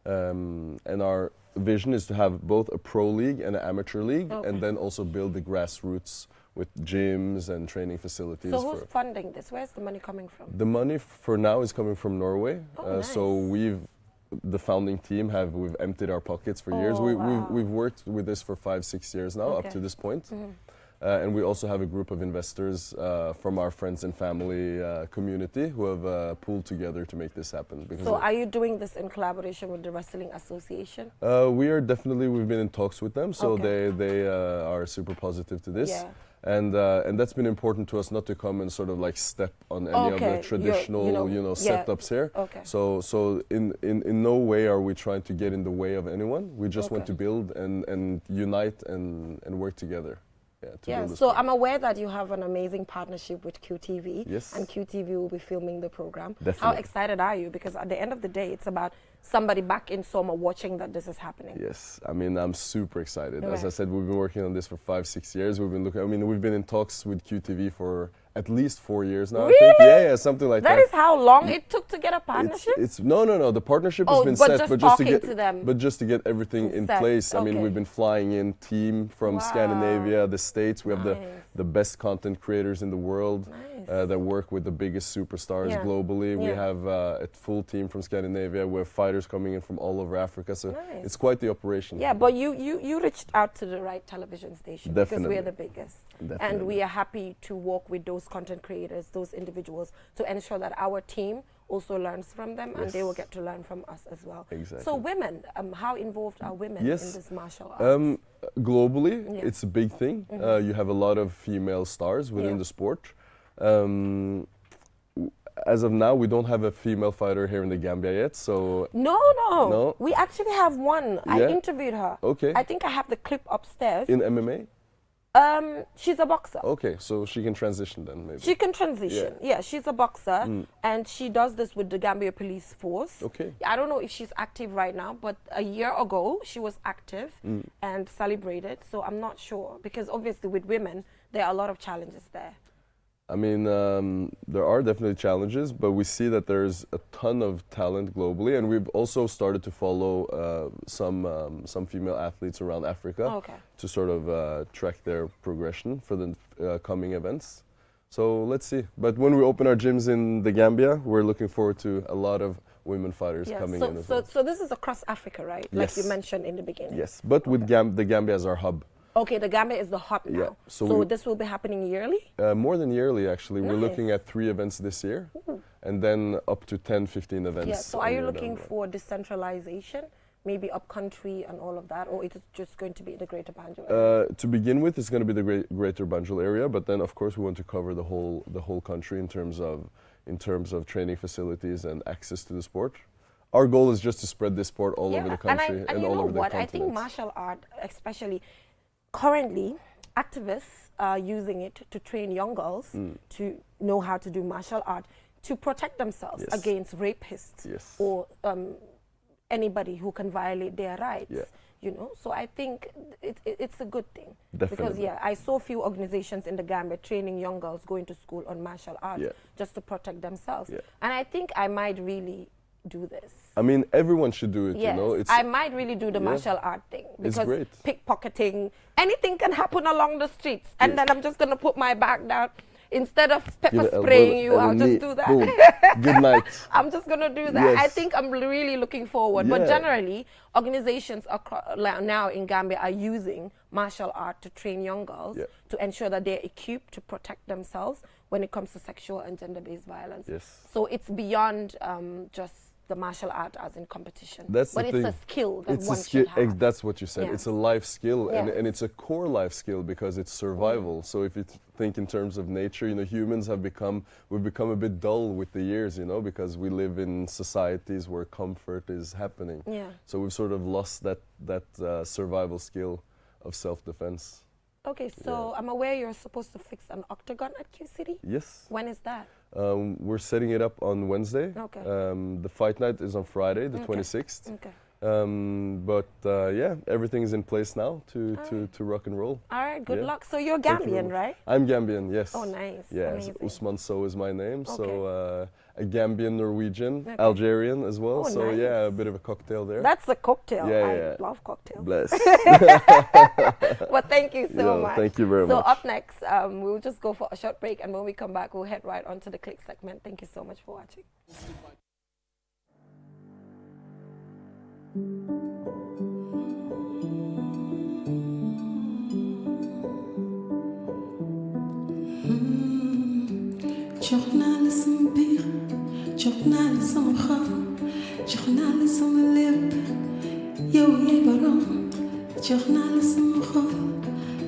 Speaker 14: And our vision is to have both a pro league and an amateur league, and then also build the grassroots with gyms and training facilities.
Speaker 1: So who's funding this? Where's the money coming from?
Speaker 14: The money for now is coming from Norway.
Speaker 1: Nice.
Speaker 14: So the founding team we've emptied our pockets for years. We've worked with this for 5-6 years now, up to this point. And we also have a group of investors from our friends and family community who have pulled together to make this happen.
Speaker 1: So are you doing this in collaboration with the Wrestling Association?
Speaker 14: We've been in talks with them, so they are super positive to this. Yeah. And that's been important to us, not to come and sort of like step on any of the traditional setups here. Okay. So in no way are we trying to get in the way of anyone. We just want to build and unite and work together.
Speaker 1: So I'm aware that you have an amazing partnership with QTV.
Speaker 14: Yes.
Speaker 1: And QTV will be filming the program.
Speaker 14: Definitely.
Speaker 1: How excited are you? Because at the end of the day, it's about somebody back in Soma watching that this is happening.
Speaker 14: Yes, I mean, I'm super excited. As I said, we've been working on this for 5-6 years. We've been in talks with QTV for at least 4 years now.
Speaker 1: Really?
Speaker 14: I think. Yeah, something like that.
Speaker 1: That is how long it took to get a partnership?
Speaker 14: No. The partnership has been set,
Speaker 1: but
Speaker 14: just to get everything in place. I mean, we've been flying in team from Scandinavia, the States. We have the best content creators in the world that work with the biggest superstars globally. We have a full team from Scandinavia. We have fighters coming in from all over Africa. So it's quite the operation.
Speaker 1: Yeah, but you reached out to the right television station.
Speaker 14: Definitely.
Speaker 1: Because we're the biggest.
Speaker 14: Definitely.
Speaker 1: And we are happy to work with those content creators, those individuals, to ensure that our team also learns from them and they will get to learn from us as well.
Speaker 14: Exactly.
Speaker 1: So women, how involved are women in this martial arts?
Speaker 14: Globally, it's a big thing. You have a lot of female stars within the sport. As of now, we don't have a female fighter here in the Gambia yet, so...
Speaker 1: No. We actually have one. I interviewed her.
Speaker 14: Okay.
Speaker 1: I think I have the clip upstairs.
Speaker 14: In MMA?
Speaker 1: She's a boxer.
Speaker 14: Okay, so she can transition then, maybe.
Speaker 1: She can transition. Yeah, she's a boxer, and she does this with the Gambia Police Force.
Speaker 14: Okay.
Speaker 1: I don't know if she's active right now, but a year ago she was active and celebrated. So I'm not sure, because obviously with women there are a lot of challenges there.
Speaker 14: I mean, there are definitely challenges, but we see that there's a ton of talent globally, and we've also started to follow some female athletes around Africa to sort of track their progression for the coming events. So let's see. But when we open our gyms in the Gambia, we're looking forward to a lot of women fighters coming in as well.
Speaker 1: So this is across Africa, right? Like you mentioned in the beginning.
Speaker 14: Yes, but with the Gambia as our hub.
Speaker 1: Okay, the Gambia is the hub now.
Speaker 14: Yeah.
Speaker 1: So this will be happening yearly?
Speaker 14: More than yearly, actually.
Speaker 1: Nice.
Speaker 14: We're looking at 3 events this year, and then up to 10, 15 events.
Speaker 1: Yeah, so are you looking for decentralization? Maybe up country and all of that, or is it just going to be the Greater Banjul area?
Speaker 14: To begin with, it's going to be the Greater Banjul area, but then of course we want to cover the whole country in terms of training facilities and access to the sport. Our goal is just to spread this sport all over the country and all over the continent.
Speaker 1: I think martial art, especially currently, activists are using it to train young girls to know how to do martial art to protect themselves against rapists or anybody who can violate their rights, you know. So I think it's a good thing.
Speaker 14: Definitely.
Speaker 1: Because I saw a few organizations in the Gambia training young girls going to school on martial arts just to protect themselves. And I think I might really do this.
Speaker 14: I mean, everyone should do it,
Speaker 1: yes,
Speaker 14: you know.
Speaker 1: I might really do the martial art thing because
Speaker 14: it's great.
Speaker 1: Pickpocketing, anything can happen along the streets, and then I'm just gonna put my bag down. Instead of pepper spraying you, I'll just do that.
Speaker 14: Good night.
Speaker 1: I'm just going to do that.
Speaker 14: Yes.
Speaker 1: I think I'm really looking forward. But generally, organizations now in Gambia are using martial art to train young girls to ensure that they're equipped to protect themselves when it comes to sexual and gender-based violence.
Speaker 14: Yes.
Speaker 1: So it's beyond just the martial art as in competition.
Speaker 14: That's
Speaker 1: but
Speaker 14: the
Speaker 1: it's
Speaker 14: thing.
Speaker 1: a skill that
Speaker 14: it's
Speaker 1: one
Speaker 14: a skill,
Speaker 1: should have.
Speaker 14: That's what you said.
Speaker 1: Yeah.
Speaker 14: It's a life skill,
Speaker 1: Yeah.
Speaker 14: and it's a core life skill because it's survival. So if you think in terms of nature, you know, humans we've become a bit dull with the years, you know, because we live in societies where comfort is happening.
Speaker 1: Yeah.
Speaker 14: So we've sort of lost that survival skill of self-defense.
Speaker 1: Okay, so I'm aware you're supposed to fix an octagon at Q City.
Speaker 14: Yes.
Speaker 1: When is that?
Speaker 14: We're setting it up on Wednesday.
Speaker 1: Okay.
Speaker 14: The fight night is on Friday, the 26th.
Speaker 1: Okay.
Speaker 14: But yeah, everything is in place now to rock and roll.
Speaker 1: All right, good luck. So you're Gambian, right?
Speaker 14: I'm Gambian, yes.
Speaker 1: Oh, nice.
Speaker 14: Yes,
Speaker 1: amazing.
Speaker 14: Usman So is my name.
Speaker 1: Okay.
Speaker 14: So a Gambian, Norwegian, Algerian as well.
Speaker 1: Oh,
Speaker 14: so
Speaker 1: nice.
Speaker 14: yeah, a bit of a cocktail there.
Speaker 1: That's a cocktail.
Speaker 14: Yeah,
Speaker 1: I love cocktails.
Speaker 14: Bless.
Speaker 1: Well, thank you so much.
Speaker 14: Thank you very
Speaker 1: so
Speaker 14: much.
Speaker 1: So up next, we'll just go for a short break, and when we come back, we'll head right onto the click segment. Thank you so much for watching.
Speaker 16: Journalism biir journalism xol journalism lépp yow yaay borom journalism xol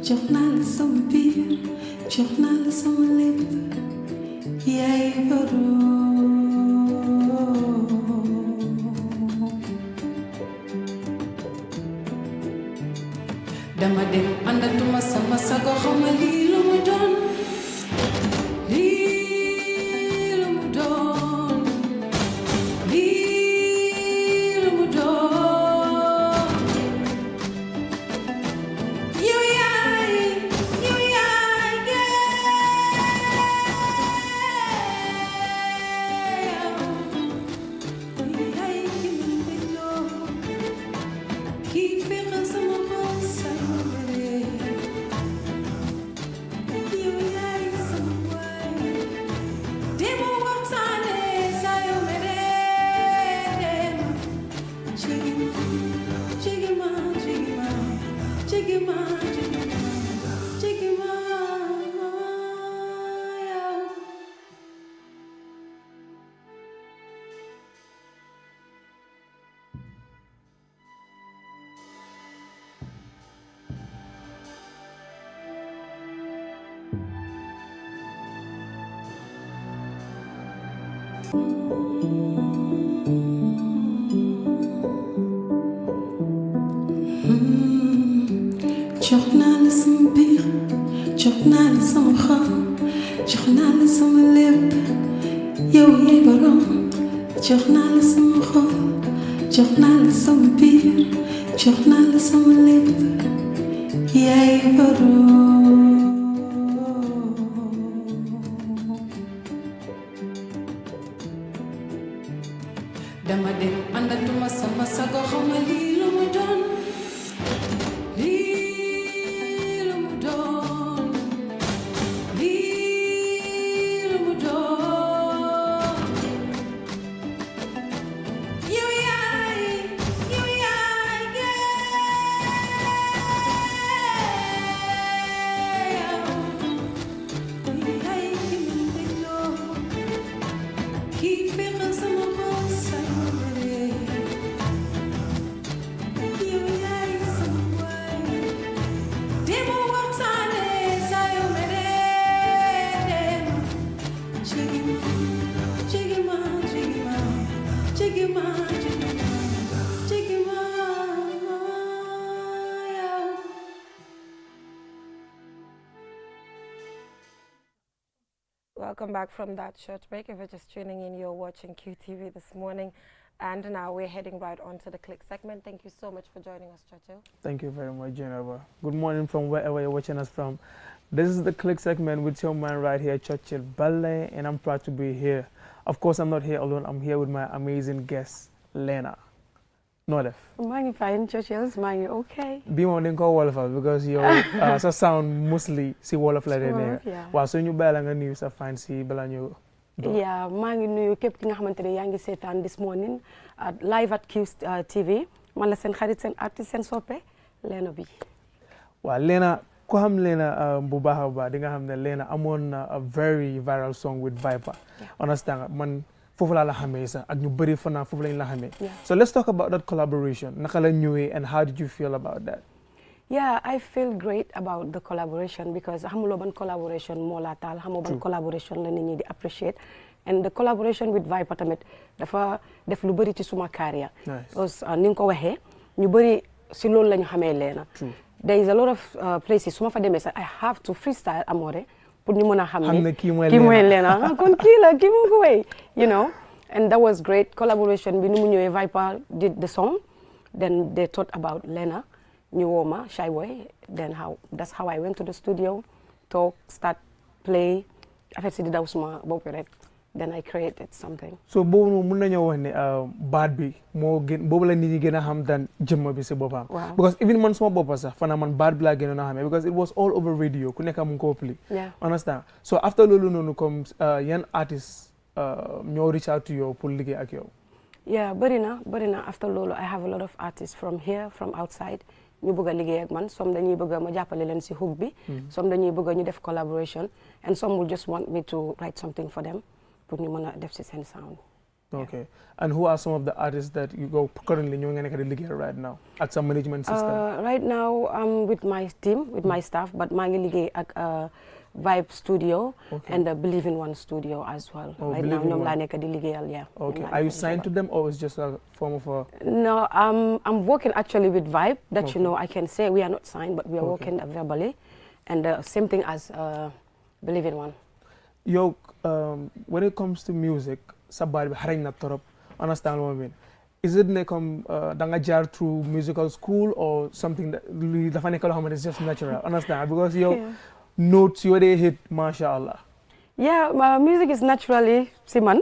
Speaker 16: journalism biir journalism lépp yaay borom dama dem àndatuma sama sago xawma lii lu mu doon Journalism biir journalism xol journalism lépp yow yaay borom journalism xol journalism biir journalism lépp yaay borom dama dem àndatuma sama sago xawma lii lu mu doon lii lu mu doon lii
Speaker 1: Welcome back from that short break. If you're just tuning in, you're watching QTV this morning. And now we're heading right on to the Click segment. Thank you so much for joining us, Churchill.
Speaker 17: Thank you very much, Jennifer. Good morning from wherever you're watching us from. This is the Click segment with your man right here, Churchill Ballet, and I'm proud to be here. Of course, I'm not here alone. I'm here with my amazing guest, Lena. No def.
Speaker 18: maa ngi fine, Churchill. Maa ngi okay.
Speaker 17: Bii moom dañ ko wolofal because yow sa sound mostly si wolof la dee nekk. Waaw soo ñu bàyyi la nga nuyu sa fan si bala ñu.
Speaker 18: Yeah, maa ngi nuyu képp ki nga xamante ne yaa ngi seetaan this morning live at QTV man la seen xarit seen artiste seen soppe Lena bi.
Speaker 17: Waaw Lena ko xam Lena bu baax a baax di nga xam ne Lena amoon na a very viral song with Viper. Understand man. Foofu laa la xamee sax ak ñu bëri fanaa foofu lañ la xamee. So let's talk about that collaboration. Naka la ñëwee and how did you feel about that?
Speaker 18: Yeah, I feel great about the collaboration because xamuloo ban collaboration moo la taal xamoo ban collaboration la nit ñi di appreciate and the collaboration with Viper tamit dafa def lu bëri ci suma carrière. Because ni nga ko waxee ñu bëri si loolu la ñu xamee Lena. There is a lot of places su ma fa demee sax I have to freestyle Amore. Pour ñu mën a xam ne kii mooy Lena kon kii la kii moo ko way you know and that was great collaboration bi ni mu ñëwee Viper did the song then they thought about Lena ñu woo ma Shy Boy then that's how I went to the studio talk start play affaire si di daw suma bopp rek then I created something.
Speaker 17: So boobu noonu mën nañoo wax ne baat bi moo gën boobu la nit ñi gën a xam dan jëmma bi si boppam. Because even man suma boppa sax fanaa man baat bi laa gën a xamee because it was all over radio ku nekk mu ngi ko play. Understand so after loolu noonu comme yan artist ñoo reach out to yow pour liggéey ak yow.
Speaker 18: Yeah bëri na after loolu I have a lot of artists from here from outside ñu bëgg a liggéey ak man some dañuy bëgg ma jàppale leen si hook bi. Some dañuy bëgg ñu def collaboration and some will just want me to write something for them. Pour ñu mën a def ci seen sound.
Speaker 17: Okay. And who are some of the artists that you go currently ñoo nga nekk di liggéey right now at some management system?
Speaker 18: Right now I'm with my team, with my staff, but maa ngi liggéey ak Vibe Studio and the Believe in One Studio as well. Right now ñoom laa nekk di liggéeyal, yeah.
Speaker 17: Okay. Are you signed to them or it's just a form of a...
Speaker 18: No, I'm working actually with Vibe that you know I can say we are not signed but we are working verbally and same thing as Believe in One.
Speaker 17: Yo, when it comes to music, sa baat bi xarañ na torop, understand what I mean? Is it ne comme da nga jaar through musical school or something that dafa nekk loo xamante it's just natural, understand? Because yow notes yoo dee hit, mashallah.
Speaker 18: Yeah, my music is naturally si man.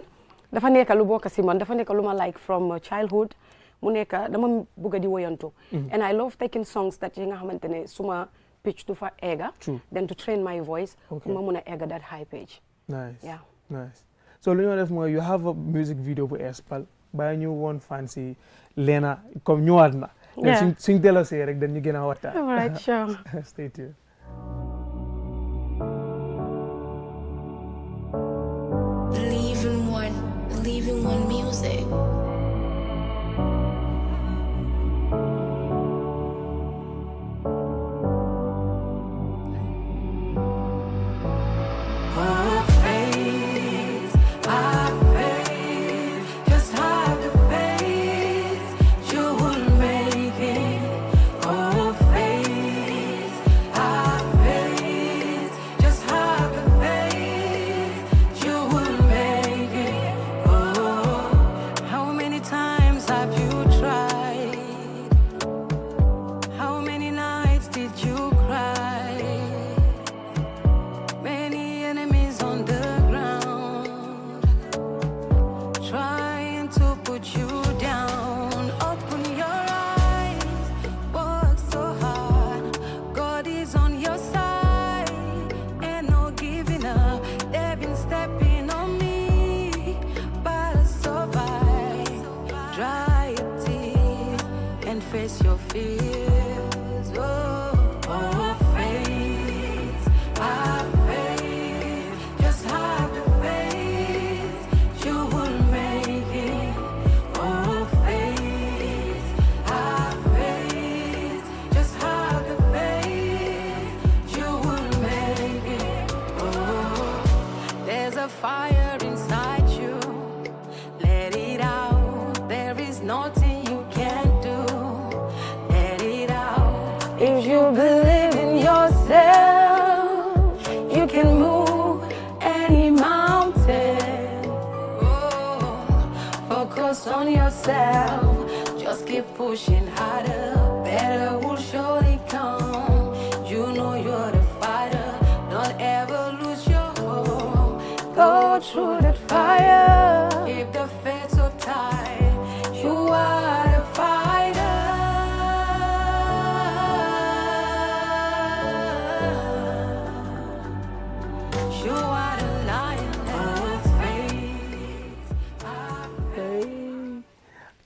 Speaker 18: Dafa nekk lu bokk si man, dafa nekk lu ma like from childhood. Mu nekk dama bëgg di woyantu. And I love taking songs that yi nga xamante ne suma pitch to fa ega, then to train my voice, ma mën a ega that high pitch.
Speaker 17: Nice.
Speaker 18: Yeah.
Speaker 17: Nice. So lu ñu def mooy you have a music video bu espal bàyyi ñu woon fancy Lena comme ñëwaat na. Suñ dellusee rek dañu gën a waxtaan.
Speaker 18: All right, sure.
Speaker 17: Stay tuned.
Speaker 19: Believe in one music.
Speaker 18: Believe in yourself, you can move any mountain.
Speaker 16: yourself. Just keep pushing harder. Better will surely come. You know you're the fighter. Don't ever lose your hope. Go through that fire. Keep the faith so tight. You are the fighter. You are the lion of faith.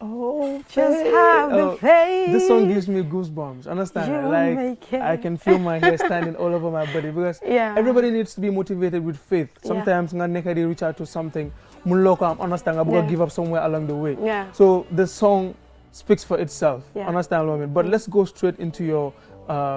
Speaker 17: Oh,
Speaker 18: Just have the faith.
Speaker 17: This song gives me goosebumps. Understand?
Speaker 18: You
Speaker 17: Like
Speaker 18: make it.
Speaker 17: I can feel my hair standing all over my body because everybody needs to be motivated with faith. Sometimes nga nekk di reach out to something, muloko am understand nga buga give up somewhere along the way. So the song speaks for itself. Understand what I mean? But let's go straight into your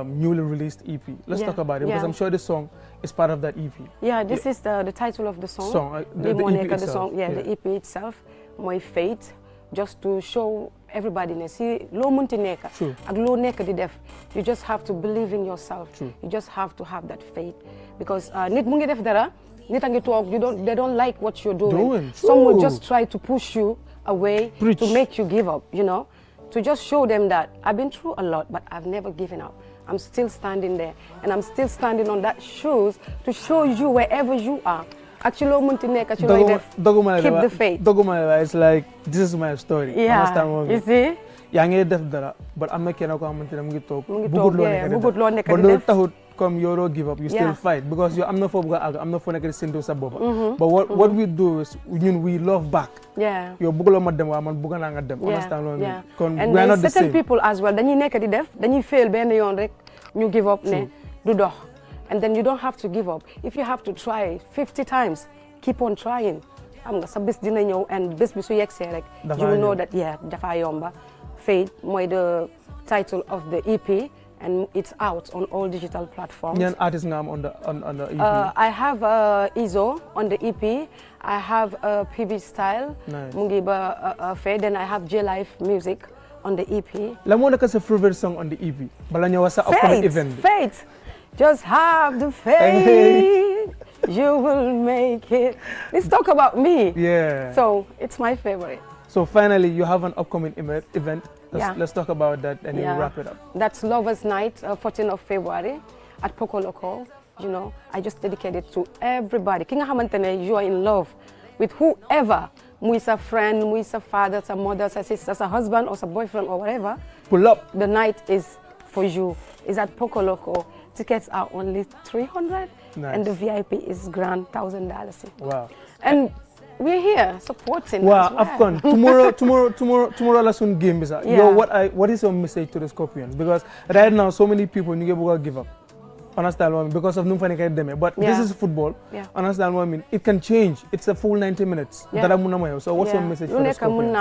Speaker 17: newly released EP. Let's talk about it because I'm sure this song is part of that EP.
Speaker 18: Yeah, this is the title of the song.
Speaker 17: The EP itself.
Speaker 18: The song, the EP itself, My Faith, just to show everybody ne si lo munti neka ak lo neka di def, you just have to believe in yourself. You just have to have that faith because nit mu ngi def dara, nit a ngi talk, they don't like what you're doing. Some will just try to push you away to make you give up, you know, to just show them that I've been through a lot, but I've never given up. I'm still standing there, and I'm still standing on that shoes to show you wherever you are. Actually, keep the faith.
Speaker 17: It's like, this is my story.
Speaker 18: Yeah, you see?
Speaker 17: Yang def dara, but I'm not going to talk. Come you give up, you still fight because I'm not for but what we do is we love back.
Speaker 18: Yeah.
Speaker 17: You're understand what I mean?
Speaker 18: And we're not certain people as well. Then you fail, you give up, and then you don't have to give up. If you have to try 50 times, keep on trying. And you will know that Faith, the title of the EP, and it's out on all digital platforms.
Speaker 17: What artist name on the EP?
Speaker 18: I have Izo on the EP. I have PB Style.
Speaker 17: Nice.
Speaker 18: Then I have J Life Music on the EP.
Speaker 17: What's your favorite song on the EP?
Speaker 18: Faith. Just have the faith. You will make it. Let's talk about me.
Speaker 17: Yeah.
Speaker 18: So it's my favorite.
Speaker 17: So finally, you have an upcoming event. Let's talk about that and then wrap it up.
Speaker 18: That's Lovers Night, 14th of February at Poco Loco. You know, I just dedicate it to everybody. Kinga hamantene, you are in love with whoever. Mu is a friend, mu is a father, a mother, a sister, a husband, or a boyfriend, or whatever.
Speaker 17: Pull up.
Speaker 18: The night is for you. It's at Poco Loco. Tickets are only $300, and the VIP is grand $1,000.
Speaker 17: Wow!
Speaker 18: And we're here supporting.
Speaker 17: Wow,
Speaker 18: as well.
Speaker 17: AFCON tomorrow last one game is what is your message to the Scorpions? Because right now so many people give up. Understand what I mean? Because of but this is football. Understand what I mean? It can change. It's a full 90 minutes. So what's your message for the Scorpions?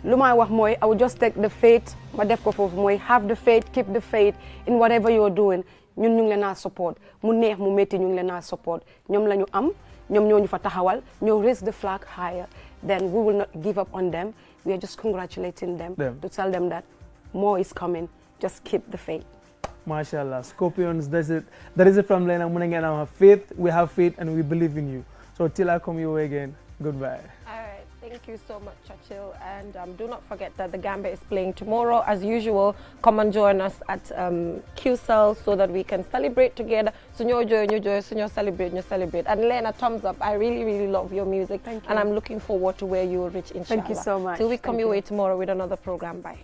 Speaker 18: I would just take the faith, have the faith, keep the faith in whatever you're doing. Ñun ñu ngi leen a support mu neex mu metti ñu ngi leen a support ñoom la ñu am ñoom ñoo ñu fa taxawal ñoo raise the flag higher. Then we will not give up on them. We are just congratulating them to tell them that more is coming. Just keep the faith.
Speaker 17: MashaAllah, Scorpions, that is it from Lena. We have faith and we believe in you. So till I come your way again, goodbye.
Speaker 1: All right. Thank you so much, Churchill. And do not forget that the Gambia is playing tomorrow. As usual, come and join us at QCell so that we can celebrate together. So you celebrate. And Lena, thumbs up. I really, really love your music.
Speaker 18: Thank you.
Speaker 1: And I'm looking forward to where you will reach, inshallah.
Speaker 18: Thank you so much.
Speaker 1: Till we come your way tomorrow with another program. Bye.